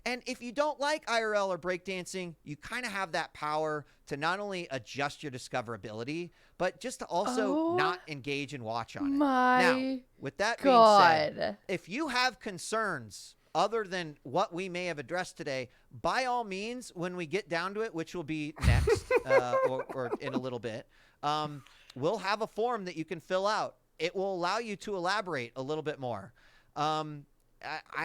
and if you don't like IRL or breakdancing, you kind of have that power to not only adjust your discoverability, but just to also not engage and watch on it. Now, with that being said, if you have concerns other than what we may have addressed today, by all means, when we get down to it, which will be next or in a little bit, we'll have a form that you can fill out. It will allow you to elaborate a little bit more.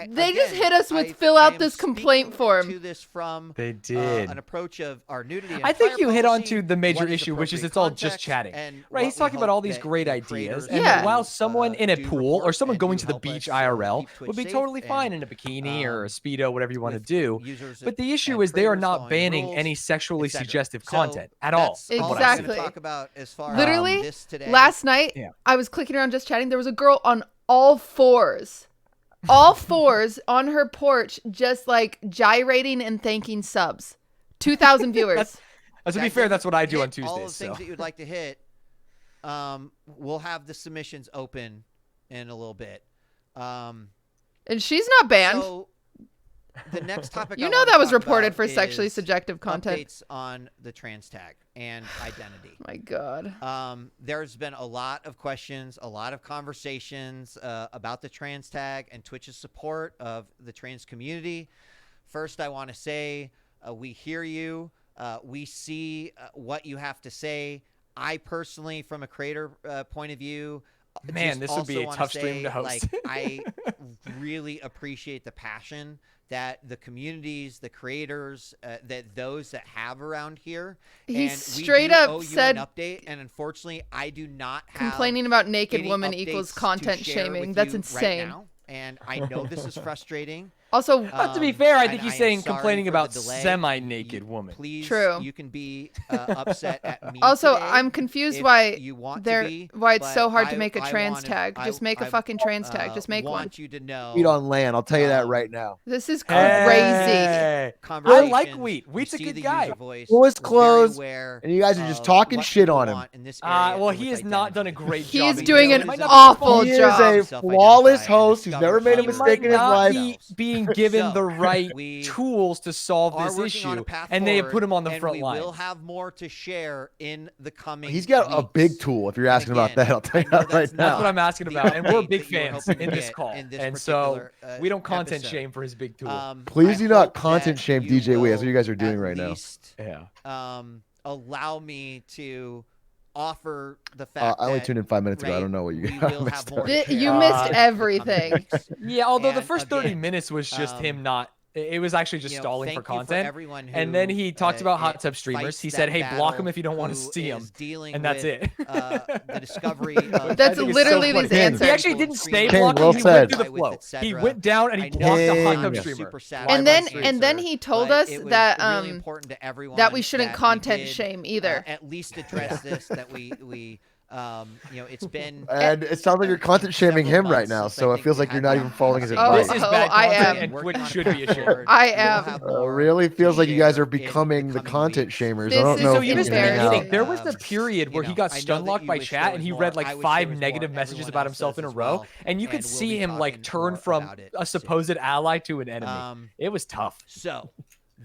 They just hit us with fill out this complaint form. To this from they did an approach of our nudity. I think you hit on to the major issue, which is it's all just chatting. Right? He's talking about all these great ideas, and while someone in a pool or someone going to the beach IRL would be totally fine in a bikini or a Speedo, whatever you want to do. But the issue is they are not banning any sexually suggestive content at all. Exactly. Literally, last night I was clicking around just chatting. There was a girl on all fours on her porch, just like gyrating and thanking subs. 2,000 viewers. To be fair, that's what I do on Tuesdays. All the things that you'd like to hit. We'll have the submissions open in a little bit. And she's not banned. So the next topic you know that was reported for sexually subjective content. Updates on the trans tag and identity. My God. There's been a lot of questions, a lot of conversations about the trans tag and Twitch's support of the trans community. First, I want to say we hear you. We see what you have to say. I personally, from a creator point of view, man, this would be a tough stream to host. Like, I really appreciate the passion that the communities, the creators, that those that have around here. He and straight we do up owe you said, an update, and unfortunately, I do not have complaining about naked any woman updates equals to content share shaming. with That's you insane. Right now, and I know this is frustrating. Also, to be fair, I think he's saying sorry complaining for about the delay. semi-naked woman. Please, True. You can be upset at me. Also, today I'm confused if why you want they're to be, why it's but so hard to I- make a I trans wanted- tag. Just make a fucking trans tag. Just make one. want you to know. Wheat on land. I'll tell you that right now. This is crazy. Hey, I like Wheat. Wheat's a good guy. Pool is closed, and you guys are just talking shit on him. Well, he has not done a great He job. is doing It an might not be awful He job. is a flawless host who's never made a mistake in his life. Be being given the right tools to solve this issue, and they have put him on the front line. We will have more to share in the coming. He's got a big tool. If you're asking about that, I'll tell you that right now. That's what I'm asking about, and we're big fans hoping in to this get call, in this and so particular, we don't content episode. shame for his big tool. Please do I not hope content that shame you DJ Wee. That's what will you guys are doing at right now. least, Yeah. Allow me to offer the fact I only that, tuned in 5 minutes ago. I right, don't know what you we got. will have more to You share missed in the everything. coming weeks. Yeah, although the And first 30 again, minutes was just him not. It was actually just stalling thank for you content. everyone who, And then he talked about hot tub streamers. fights He said, that hey, block them battle, if you don't want to who see them. is dealing And that's with, it. The discovery of That's think it's literally so his funny. answer. He actually didn't stay King, blocking. well He said. went through the flow. etc. He went down and he I know blocked the hot King. tub Yeah. streamer. Super sad And about then this, he told but us it was that really important to everyone that we shouldn't that we content did, shame either. At least address this. That we it's been. And it sounds like you're content shaming him right now, so it feels like you're not even following his advice. This is bad I content, am. and Twitch should be ashamed. I am. Really feels like you guys are becoming the content shamers. I don't This know So is if you you're missed the getting beginning. out. There was the period where he got I know stun that locked you by wish chat, there and was he more. read like I wish 5 there was negative more. messages Everyone about else himself does in a as row, well, and you could and we'll see be him like talking turn more from about it a supposed ally to an enemy. It was tough. So.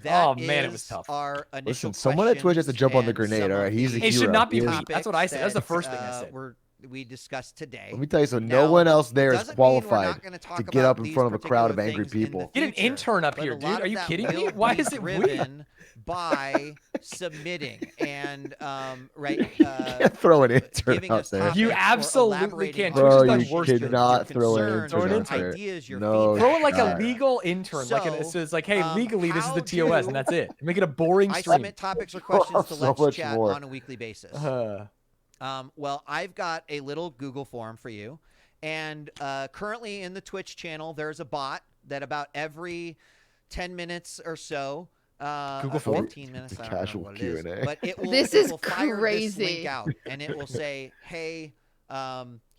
Oh, man, it was tough. Our Listen, someone at Twitch has to jump on the grenade. All right, he's a It hero. should not be He is- Wheat. That's what I said. That's the first thing I said. We discussed today. Let me tell you something. Now, No one else there is doesn't mean we're not qualified gonna talk to get about up in these front of a crowd of particular angry things in the people. Get an future, intern up but here, a dude. lot Are of you that kidding me? will Why be is it Wheat? driven by submitting and Can't throw an intern giving out us there. topics You or absolutely elaborating can't. on Bro, Twitch has you done worse than cannot your throw an concerns, intern your out there. ideas, your No, feedback. Throw in like a God. legal intern, like So, so it's like, hey, legally this is the how TOS, do and that's it. Make it a boring I stream. submit topics or questions to So Let's much Chat more. on a weekly basis. Uh, Well, I've got a little Google form for you. And currently in the Twitch channel, there's a bot that about every 10 minutes or so, Google form? 15 minutes, It's a I don't know casual what it is, Q&A. but it will, This it is will fire crazy. this link out, and it will say, hey,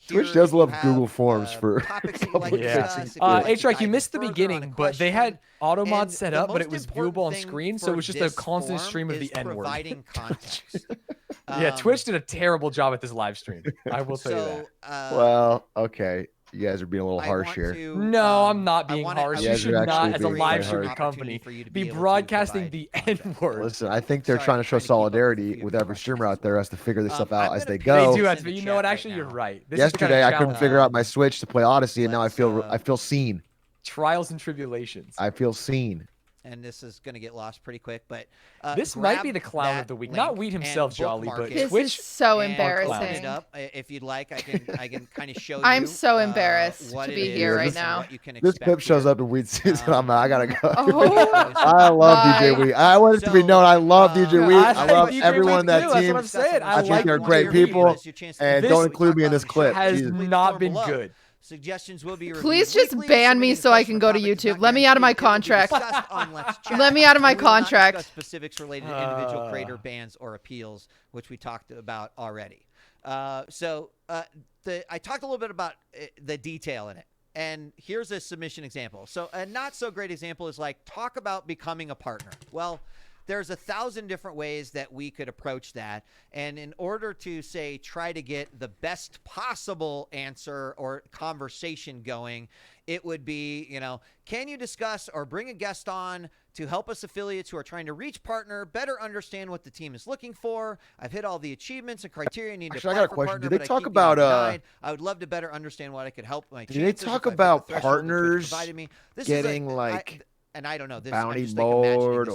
Twitch here does you love have, Google Forms for topics that you like to Yeah. discuss, if you'd like to H-Rock, you dive missed the further on a beginning, but they had question. auto mod And set the up, but most it was important viewable on thing screen, so it for was just a this constant form stream of is the N-word. providing context. Yeah, Twitch did a terrible job at this live stream. I will tell you that. Well, okay. You guys are being a little harsh here. No, I'm not being harsh. You guys should are not, actually as a being live quite streaming harsh. company, for you to be able to broadcasting the provide N-word. Listen, I think they're Sorry, trying to show trying to keep up with solidarity you with every streamer out there has to figure this stuff out I'm as gonna they pin go. They do this have in to, the you chat know what? right Actually, you're now. right. This is the kind Yesterday, of I couldn't challenge. figure out my Switch to play Odyssey, and now I Let's, feel I feel seen. Trials and tribulations. I feel seen. and this is going to get lost pretty quick, but this might be the clown of the week. Not Weed himself, Jolly, but this Twitch is so and embarrassing. open it up. If you'd like, I can kind of show you. I'm so embarrassed what to it be is here right and now. what you can This expect clip shows here. up in Weed season. I gotta go. Oh, I love DJ my- Weed. I want it to be known. I love DJ Weed. I I like love DJ everyone on Weed that too, that's team. what I'm saying. I think like they're DJ great Weed. people. And This- don't include me in this clip. Has Jesus. not been good. Suggestions will be Please just ban me so I can go to YouTube. Let me out of my contract. Let Let me out of my contract. Specifics related to individual creator bans or appeals, which we talked about already. I talked a little bit about the detail in it. And here's a submission example. So a not so great example is like, talk about becoming a partner. Well, there's 1,000 different ways that we could approach that. And in order to, say, try to get the best possible answer or conversation going, it would be, can you discuss or bring a guest on to help us affiliates who are trying to reach partner better understand what the team is looking for? I've hit all the achievements and criteria needed to apply I got a for question. partner, Did they but I talk keep getting about denied. I would love to better understand what I could help my Did they chances talk if I fit the about threshold that Twitch partners provided me. This getting is like and I don't know this. bounty I'm just, like, imagining mode this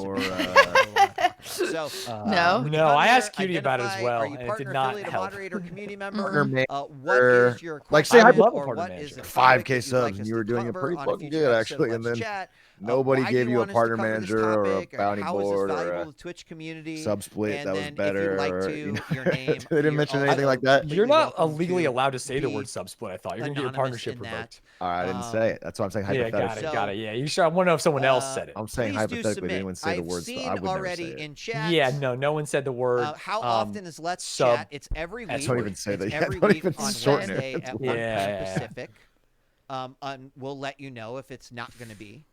or No. No, I asked Cutie about it as well, Are you and it partner, did not affiliate, help. moderator, community member? partner What is your like, say I question love a or partner what manager. is the 5K topic that you'd subs like and us you were to doing it cover pretty on a fucking future good, episode of actually, and Let's then Chat? nobody Why do gave you a want us to partner cover this manager or a topic? bounty How is this board or valuable a to Twitch community? sub split And that was then if better, you'd like or, to, your name. they didn't mention you're anything also like that. completely You're not welcome legally to allowed to say the be word sub split. I thought you're gonna get your anonymous partnership in revoked. All right, I didn't say it. That's why I'm saying Yeah, hypothetically. got it. Yeah, you should. I want to know if someone else said it. I'm saying Please do hypothetically, they submit. didn't say the I've words. seen I would never say already it. in chat. Yeah, no one said the word. How often is Let's sub. Chat? It's every week. I don't even say It's that. Yeah, every don't week even on shorten Wednesday it. at 1 p.m. Yeah. Pacific. We'll let you know if it's not going to be.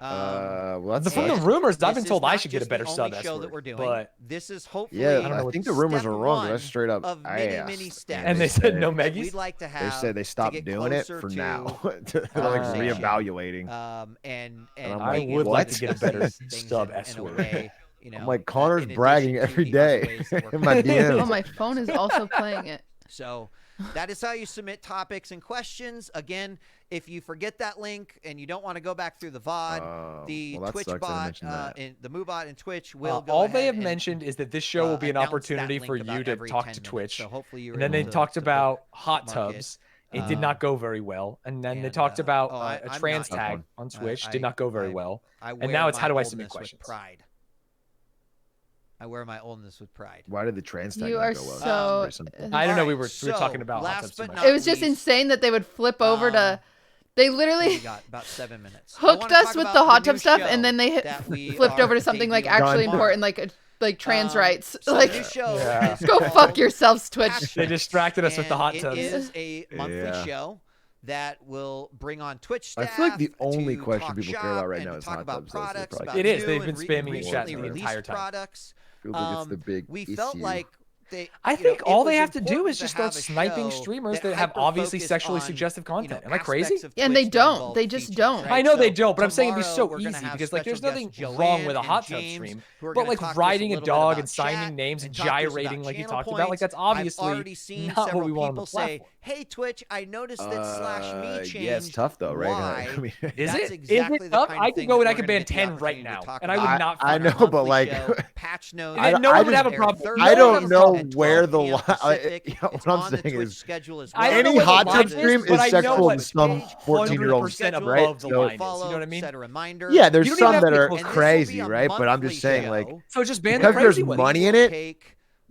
Well, that's From the rumors, I've been told I should get a better sub. sub show that we're doing. but This is hopefully. yeah, I I think the rumors step are wrong. one That's straight up. of I many, asked, many steps. and they said no We'd Meggies. like to They have. said they stopped get doing it closer for to, now. They're like conversation. reevaluating. And I'm I like, would like to what? get a better things sub in S a word. way, I'm like, Connor's in bragging addition to every the other day ways that we're in my DMs. Oh, my phone is also playing it. So that is how you submit topics and questions. Again, if you forget that link and you don't want to go back through the VOD, the well, Twitch sucks I bot, mentioned that. and the MooBot and Twitch will go all they ahead have and, mentioned is that this show will be an announce opportunity that for link you about to every talk 10 to minutes. Twitch. So hopefully you were And then they able to talked about hot bookmark it. tubs. It did not go very well. And then they and, talked about I'm a trans not- tag on Twitch. Did I- not go very I- well. I And wear now it's my how do I oldness submit with questions? pride. I wear my oldness with pride. Why did the trans tag You not are go well? so. Very simple. I don't know. Alright, We were talking so about hot last tubs too but much. not It was just least, insane that they would flip over to. They we literally got about 7 minutes. I hooked wanna us talk with about the hot new tub stuff, show and then they that we flipped are over to something like debuting actually tomorrow. important, like trans rights. So Like, the new show Yeah. is go called fuck yourselves, Twitch. Patch They distracted us with the and hot tubs. It is a monthly Yeah. show that will bring on Twitch I staff. feel like the only to question talk people care shop about right and now to is talk hot about tubs, though, so products. probably About It is. new They've been and spamming recently chat the released entire time. products. Feels like it's the big We issue. felt like I you think know, all it they was have to do important is just to have start a sniping show streamers that have hyper-focused obviously sexually on, suggestive content. Am I aspects crazy? of And they Twitch that don't. involve They just features, don't. right? I know they So don't, but I'm saying it'd be tomorrow so we're gonna easy have because like there's special nothing guest wrong with a Joanne hot and tub James, stream, who are but gonna like talk to us riding a little bit dog about and signing chat names and talk to us about gyrating like you channel talked about, like points. that's I've obviously already seen not what several we want on the people say, platform. "Hey Twitch, I noticed that /me changed." Yeah, it's tough though, right? Why? I mean, Is That's it? exactly Is it the tough? kind of I could thing go that and I we're could gonna ban get the 10 right opportunity to now, talk and I would about not. I on know, our but monthly like, show. Patch notes. And no I one would just- have a problem. I No one would don't have a know problem. where the line. what I'm saying is I don't know any what the hot line tub is, stream but is I know sexual what to some 14-year-old, 100% above right? the So, line is. You know what I mean? Set a reminder. yeah, there's You don't even some have that to are click. crazy, right? But I'm just saying, like, So just ban the because there's crazy ones. money in it,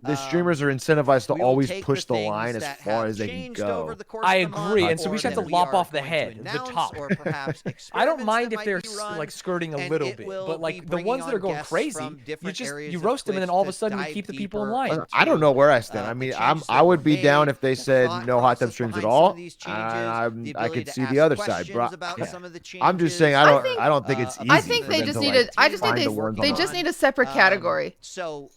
the streamers are incentivized to we will always take push the things line as that far have as they can changed over go. the course I of the agree, month, and so we or just have that to we lop are off the going to head, the announce, top. or perhaps I don't experiments mind that if might they're be run, like skirting a and little it bit, will but be like the bringing ones that are on going guests crazy, from different areas you of roast them, and then all of a Twitch sudden to you keep the dive people in deeper line. into, I don't know where I stand. I the mean, changes I that would were be down made, if they the said thought no hot tub process streams at behind some all. of these changes, the I ability could to see ask the other side, questions bro. about some of the I'm just changes. saying, think- I don't think it's easy. I think for they them just to, need like, to. I just think find the ones they on just the- need a separate category. So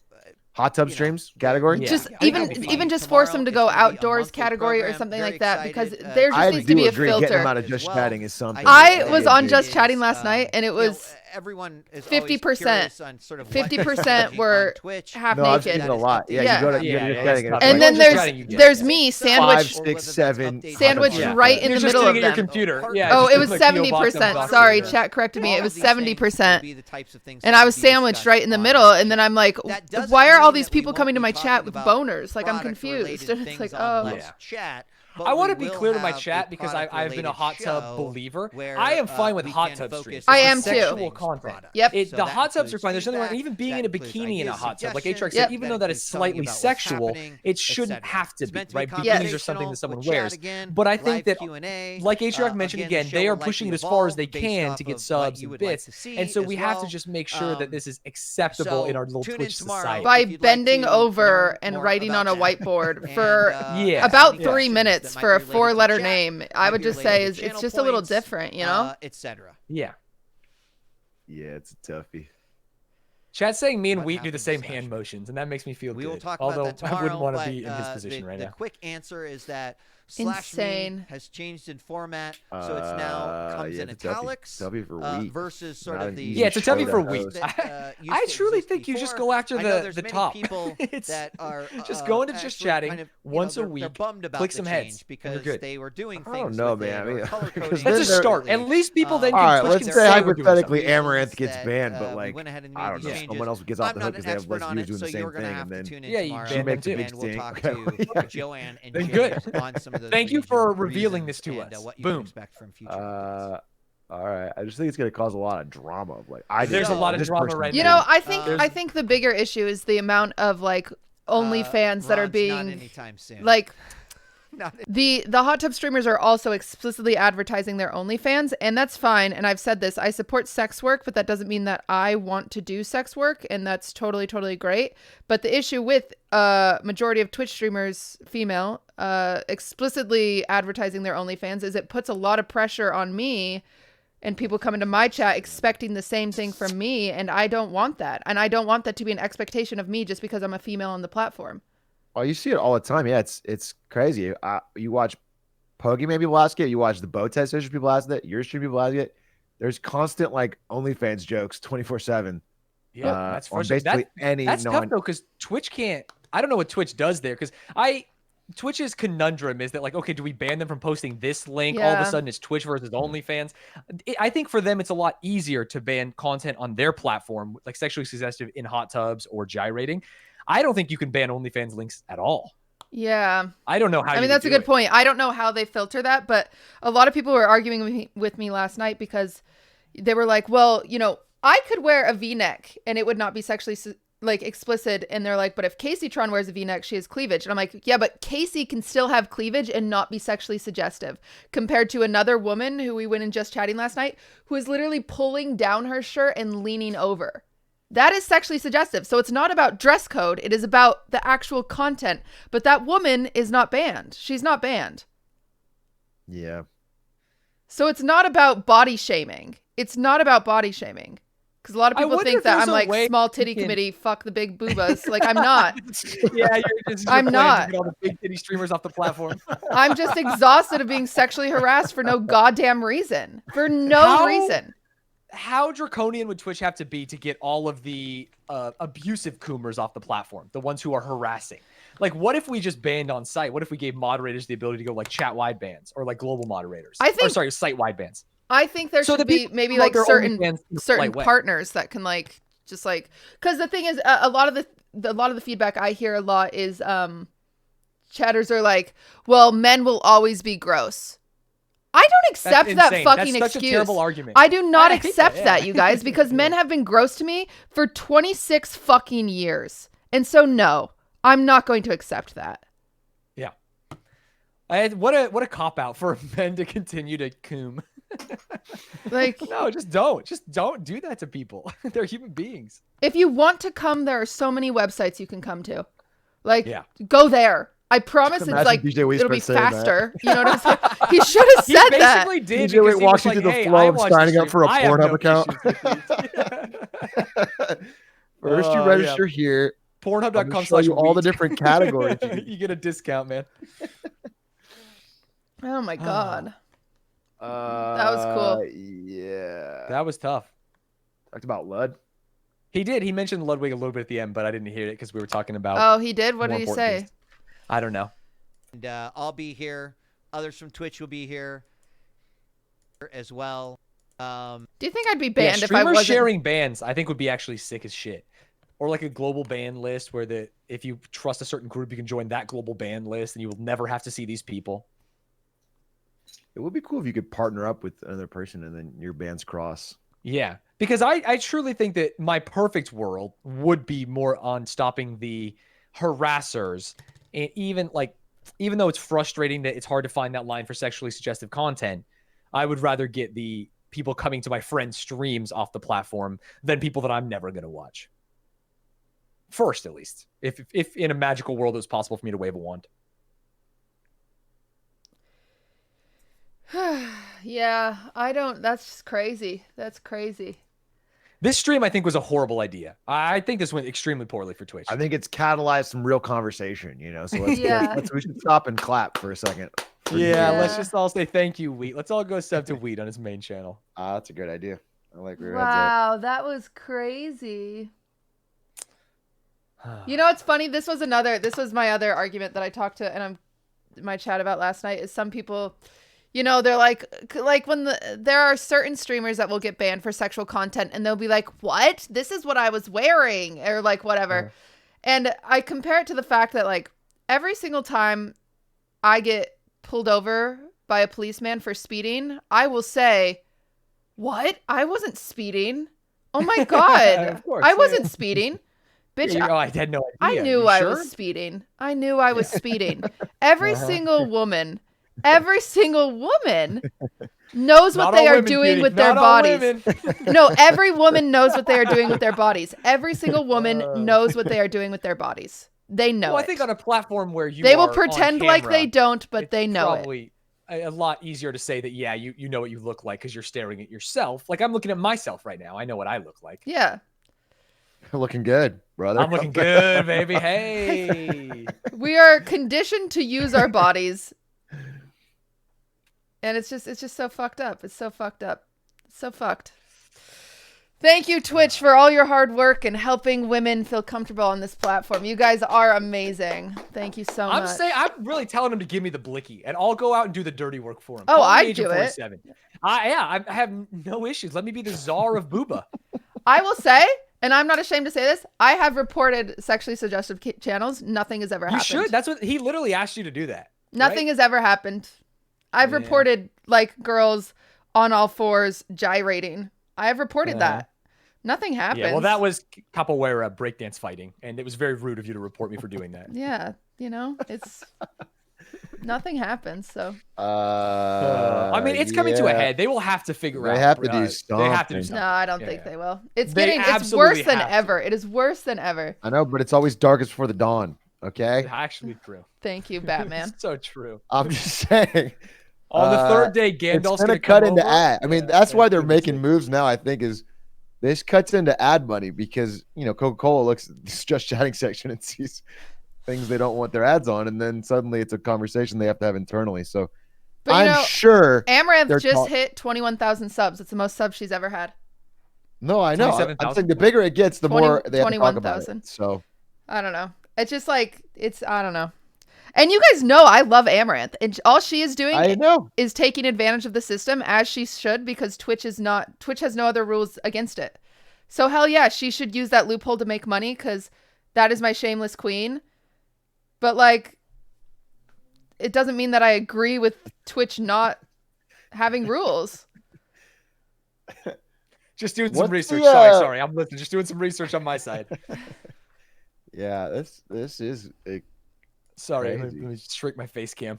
hot tub you know, streams category. Yeah. Just I think even that'd be fine. even just force them to go Tomorrow, it's gonna be a outdoors monthly category or program. something Very like that because excited, there just I needs do to be a agree. Getting them filter. out of just as well. chatting is something. I That'd was be a on big- Just Chatting last night, and it was everyone is 50%. On sort of 50% were Twitch. half No, I've naked. seen a lot. Yeah, you go to and then there's me sandwiched 5, 6, 7 sandwiched right in the middle of them. Your computer. Yeah, oh, it was 70%. Sorry, chat corrected me. It was 70%. And I was sandwiched right in the middle. And then I'm like, why are all these people coming to my chat with boners? Like, I'm confused. And it's like, oh. Chat. I want to be clear to my chat because I've been a hot tub believer. I am fine with hot tub streams. I am too. Sexual content. Yep. The hot tubs are fine. There's nothing wrong. Even being in a bikini in a hot tub, like Atrax said, even though that is slightly sexual, it shouldn't have to be, right? Bikinis are something that someone wears. But I think that, like Atrax mentioned again, they are pushing it as far as they can to get subs and bits. And so we have to just make sure that this is acceptable in our little Twitch society. By bending over and writing on a whiteboard for about 3 minutes. For a 4-letter name, I would just say it's just a little different, you know, etc. Yeah, it's a toughie. Chat's saying me and Wheat do the same hand motions, and that makes me feel good. We will talk Although about that tomorrow, I wouldn't want to be in his position right now. The quick answer is that Insane. has changed in format, so it's now comes in italics versus sort of the it's a tuffy for Wheat. I truly think you just go after the top. It's that are just go into just chatting once a week. Click some heads because they were doing things. I don't know, man. I mean, that's a start. At least people then. All right, let's say say hypothetically Amaranth gets banned, but like I don't know, changes. someone else gets off the hook because they have less views doing the same thing, and then she makes a big we'll stink. talk to Joanne and good. on some of those. Thank you for revealing this to us. What you Boom. expect from future all right, I just think it's going to cause a lot of drama. Like, there's a lot of drama right now. You know, I think the bigger issue is the amount of like OnlyFans that are being not anytime soon. Like the hot tub streamers are also explicitly advertising their OnlyFans, and that's fine. And I've said this: I support sex work, but that doesn't mean that I want to do sex work, and that's totally great. But the issue with majority of Twitch streamers, female, explicitly advertising their OnlyFans is it puts a lot of pressure on me. And people come into my chat expecting the same thing from me, and I don't want that. And I don't want that to be an expectation of me just because I'm a female on the platform. Oh, you see it all the time. Yeah, it's crazy. You watch Pokemon people ask it. You watch the Bowtie Social people ask it. Your stream people ask it. There's constant like OnlyFans jokes 24/7. Yeah, that's frustrating. That's tough though, because Twitch can't. I don't know what Twitch does there, because Twitch's conundrum is that, like, okay, do we ban them from posting this link? Yeah. All of a sudden it's Twitch versus OnlyFans. I think for them it's a lot easier to ban content on their platform, like sexually suggestive in hot tubs or gyrating. I don't think you can ban OnlyFans links at all. Yeah. I don't know how. I mean, that's a good point. I don't know how they filter that, but a lot of people were arguing with me last night because they were like, well, you know, I could wear a V-neck and it would not be sexually like explicit. And they're like, but if Casey Tron wears a V-neck, she has cleavage. And I'm like, yeah, but Casey can still have cleavage and not be sexually suggestive, compared to another woman who we went in just chatting last night, who is literally pulling down her shirt and leaning over. That is sexually suggestive. So it's not about dress code. It is about the actual content. But that woman is not banned. She's not banned. Yeah. So it's not about body shaming. It's not about body shaming. Because a lot of people think that I'm like small titty committee, fuck the big boobas. Like, I'm not. Yeah, I'm not. To get all the big titty streamers off the platform. I'm just exhausted of being sexually harassed for no goddamn reason. For no reason. How draconian would Twitch have to be to get all of the abusive coomers off the platform, the ones who are harassing? Like, what if we just banned on site? What if we gave moderators the ability to go like chat-wide bans or like global moderators? Site-wide bans. I think there should be maybe like certain partners that can like just like, because the thing is, a lot of the feedback I hear a lot is chatters are like, well, men will always be gross. I don't accept that fucking excuse. That's such a terrible argument. I do not accept that, you guys, because men have been gross to me for 26 fucking years. And so, no, I'm not going to accept that. Yeah. What a cop-out for men to continue to coom. Like, no, just don't do that to people. They're human beings. If you want to come, there are so many websites you can come to. Like, go there. I promise it's like, it'll be faster. You know what I'm saying? He should have said that. He basically did. DJ walking through the flow of signing up for a Pornhub account. First, you register here. Pornhub.com/. You all the different categories. You get a discount, man. Oh my god. That was cool. Yeah. That was tough. Talked about Lud. He did. He mentioned Ludwig a little bit at the end, but I didn't hear it because we were talking about. Oh, he did. What did he say? Things. I don't know. And I'll be here. Others from Twitch will be here as well. Do you think I'd be banned if I streamers wasn't sharing bans? I think would be actually sick as shit. Or like a global ban list where if you trust a certain group, you can join that global ban list, and you will never have to see these people. It would be cool if you could partner up with another person and then your bands cross. Yeah, because I truly think that my perfect world would be more on stopping the harassers, and even though it's frustrating that it's hard to find that line for sexually suggestive content, I would rather get the people coming to my friends' streams off the platform than people that I'm never going to watch. First, at least, if in a magical world it was possible for me to wave a wand. Yeah, I don't. That's just crazy. That's crazy. This stream, I think, was a horrible idea. I think this went extremely poorly for Twitch. I think it's catalyzed some real conversation, So let's we should stop and clap for a second. Yeah, let's just all say thank you, Wheat. Let's all go sub to Wheat on his main channel. That's a good idea. I like where Wow, that was crazy. You know, it's funny. This was my other argument that I talked to and my chat about last night is some people, they're like when there are certain streamers that will get banned for sexual content and they'll be like, what? This is what I was wearing or like whatever. And I compare it to the fact that like every single time I get pulled over by a policeman for speeding, I will say, what? I wasn't speeding. Oh my God. Of course, I wasn't spepeeding. Bitch, I had no I idea. knew I was speeding. I knew I was speeding. Every single woman knows what they are doing with their bodies. No, every woman knows what they are doing with their bodies. Every single woman knows what they are doing with their bodies. They know I think on a platform where they will pretend like they don't, but they know probably a lot easier to say that, yeah, you know what you look like because you're staring at yourself. Like I'm looking at myself right now. I know what I look like. Yeah. Looking good, brother. I'm looking good, baby. Hey. We are conditioned to use our bodies. And it's just so fucked up. It's so fucked up. It's so fucked. Thank you, Twitch, for all your hard work and helping women feel comfortable on this platform. You guys are amazing. Thank you so much. I'm really telling them to give me the blicky, and I'll go out and do the dirty work for them. Oh, I do it. I have no issues. Let me be the czar of booba. I will say, and I'm not ashamed to say this, I have reported sexually suggestive channels. Nothing has ever happened. You should. That's what he literally asked you to do that. Nothing has ever happened. I've reported like girls on all fours gyrating. I have reported that. Nothing happens. Yeah, well, that was capoeira breakdance fighting, and it was very rude of you to report me for doing that. Yeah, it's nothing happens. So I mean, it's coming to a head. They will have to figure out. They have to do something. They have to do something. No, I don't think they will. It's It's worse than ever. It is worse than ever. I know, but it's always darkest before the dawn. Okay. It's actually true. Thank you, Batman. So true. I'm just saying. On the third day, Gandalf's gonna cut into ad. I mean, that's why they're making moves now. I think is this cuts into ad money because Coca-Cola looks at this Just Chatting section and sees things they don't want their ads on, and then suddenly it's a conversation they have to have internally. So but, I'm sure Amaranth just hit 21,000 subs. It's the most subs she's ever had. No, I know. I'm saying the bigger it gets, the more they have to talk about it. So I don't know. It's just like I don't know. And you guys know I love Amaranth, and all she is doing is taking advantage of the system as she should, because Twitch has no other rules against it. So hell yeah, she should use that loophole to make money, because that is my shameless queen. But like, it doesn't mean that I agree with Twitch not having rules. Just doing some research. Sorry, I'm listening. Just doing some research on my side. Yeah, this is. Sorry, let me shrink my face cam.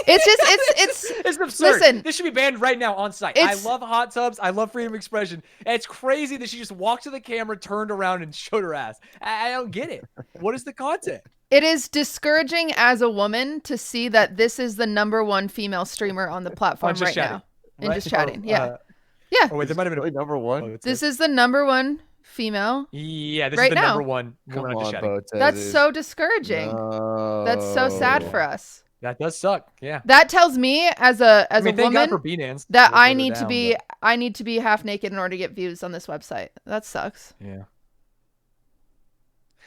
It's absurd. Listen, this should be banned right now on site. I love hot tubs. I love freedom of expression. It's crazy that she just walked to the camera, turned around, and showed her ass. I don't get it. What is the content? It is discouraging as a woman to see that this is the #1 female streamer on the platform right now. In Just Chatting, yeah. Oh wait, there might have been number one. This is the #1 female. Yeah, this right is the now. #1 woman on Just Chatting. That's so discouraging. No. That's so sad for us. That does suck. Yeah. That tells me as a thank God woman for Binance that to I vote her need to down, be but- I need to be half naked in order to get views on this website. That sucks. Yeah.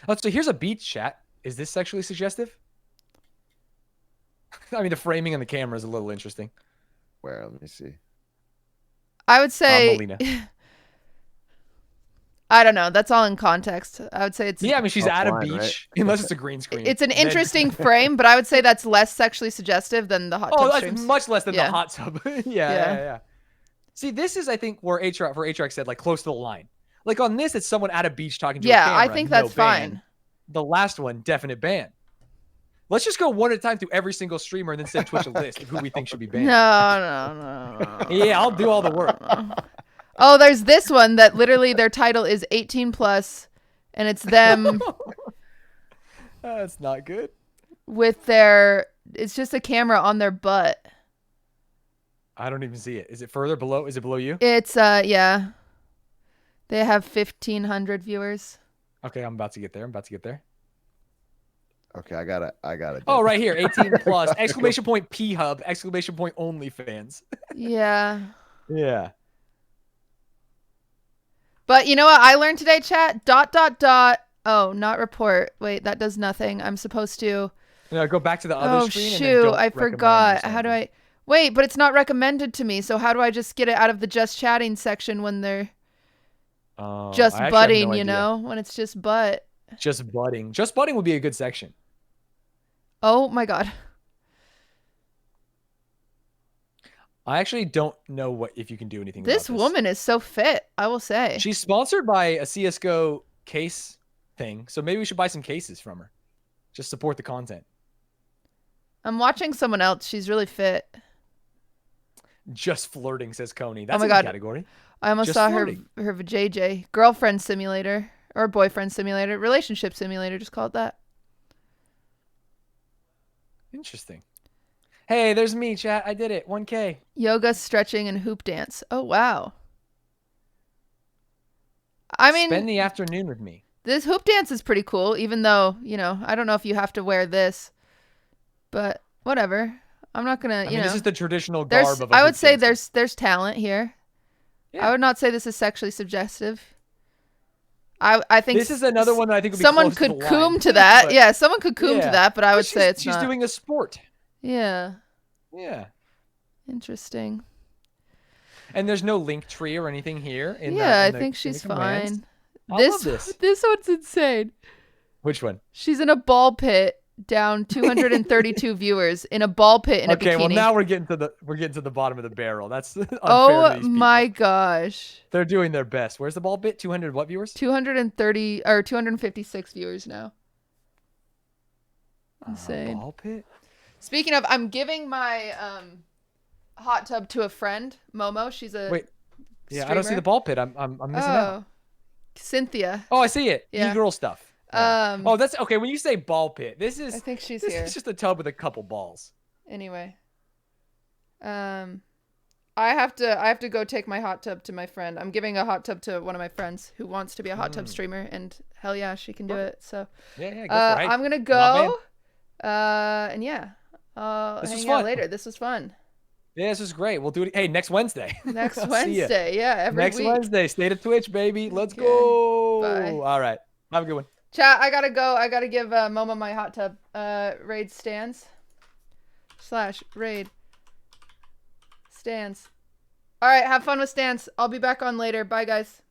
Oh, so here's a beach chat. Is this sexually suggestive? I mean, the framing on the camera is a little interesting. Where? Let me see. I would say Melina. I don't know. That's all in context. I would say it's Yeah, I mean, she's at a Offline, beach, right? unless it's a green screen. It's an Then- interesting frame, but I would say that's less sexually suggestive than the hot tub Oh, that's streams. much less than Yeah. the hot tub. yeah. See, this is, I think, where HRX said, like, close to the line. Like, on this, it's someone at a beach talking to a camera. I think that's ban. fine. The last one, definite ban. Let's just go one at a time through every single streamer and then send Twitch a list of who we think should be banned. No. Yeah, I'll do all the work. Oh, there's this one that literally their title is 18 plus, and it's them That's not good. with their. It's just a camera on their butt. I don't even see it. Is it further below? Is it below you? It's yeah. They have 1,500 viewers. Okay, I'm about to get there. Okay, I got it. Oh, right here, 18 plus! Exclamation point P Hub! Exclamation point OnlyFans. Yeah. Yeah. But you know what I learned today, chat? ... Oh, not report. Wait, that does nothing. I'm supposed to. No, go back to the other Oh screen. shoot! And then don't I recommend forgot. or How do something. I? Wait, but it's not recommended to me. So how do I just get it out of the just chatting section when they're just I actually have butting? no You idea. know, when it's just butt. Just butting. Just butting would be a good section. Oh my god. I actually don't know if you can do anything. This about woman is so fit. I will say. She's sponsored by a CS:GO case thing, so maybe we should buy some cases from her. Just support the content. I'm watching someone else. She's really fit. Just flirting, says Coney. That's my a God. good category. I almost Just saw flirting. her JJ girlfriend simulator or boyfriend simulator, relationship simulator. Just call it that. Interesting. Hey, there's me, chat. I did it. 1K. Yoga, stretching, and hoop dance. Oh wow. I mean, Spend the afternoon with me. this hoop dance is pretty cool, even though, you know, I don't know if you have to wear this, but whatever. I'm not gonna, I mean, know. this is the traditional There's, garb of a I would hoop say dancer. there's talent here. Yeah. I would not say this is sexually suggestive. I think This is another one that I think would be someone close to could the coom line. to that. But- Yeah, someone could coom to Yeah. that, but I But would say it's she's not. doing a sport. Yeah, Yeah. interesting. And there's no link tree or anything here. Yeah, I in the think she's commands. fine. I love this. This one's insane. Which one? She's in a ball pit, down 232 viewers in a ball pit in a Okay, bikini. well now we're getting to the bottom of the barrel. That's unfair to Oh these people. my gosh. They're doing their best. Where's the ball bit? 200 what viewers? 230 or 256 viewers now. Insane. Ball pit? Speaking of, I'm giving my hot tub to a friend, Momo. She's a Wait. Yeah, I don't see streamer. the ball pit. I'm missing out. Cynthia. Oh, I see it. Yeah. E-girl stuff. Oh, that's okay. When you say ball pit, this is I think she's this here. is just a tub with a couple balls. Anyway. I have to go take my hot tub to my friend. I'm giving a hot tub to one of my friends who wants to be a hot tub streamer, and hell yeah, she can do it. So Yeah, go for it. I'm gonna Not go. And yeah, I'll This was hang out fun. later. This was fun. Yeah, this is great. We'll do it. Hey, next Wednesday. Next I'll see ya. Wednesday, yeah, every Next week. Wednesday, State of Twitch, baby. Let's Okay, go. bye. All right. Have a good one. Chat, I gotta go. I gotta give Momo my hot tub. Raid stands. /raid stands. All right, have fun with stands. I'll be back on later. Bye, guys.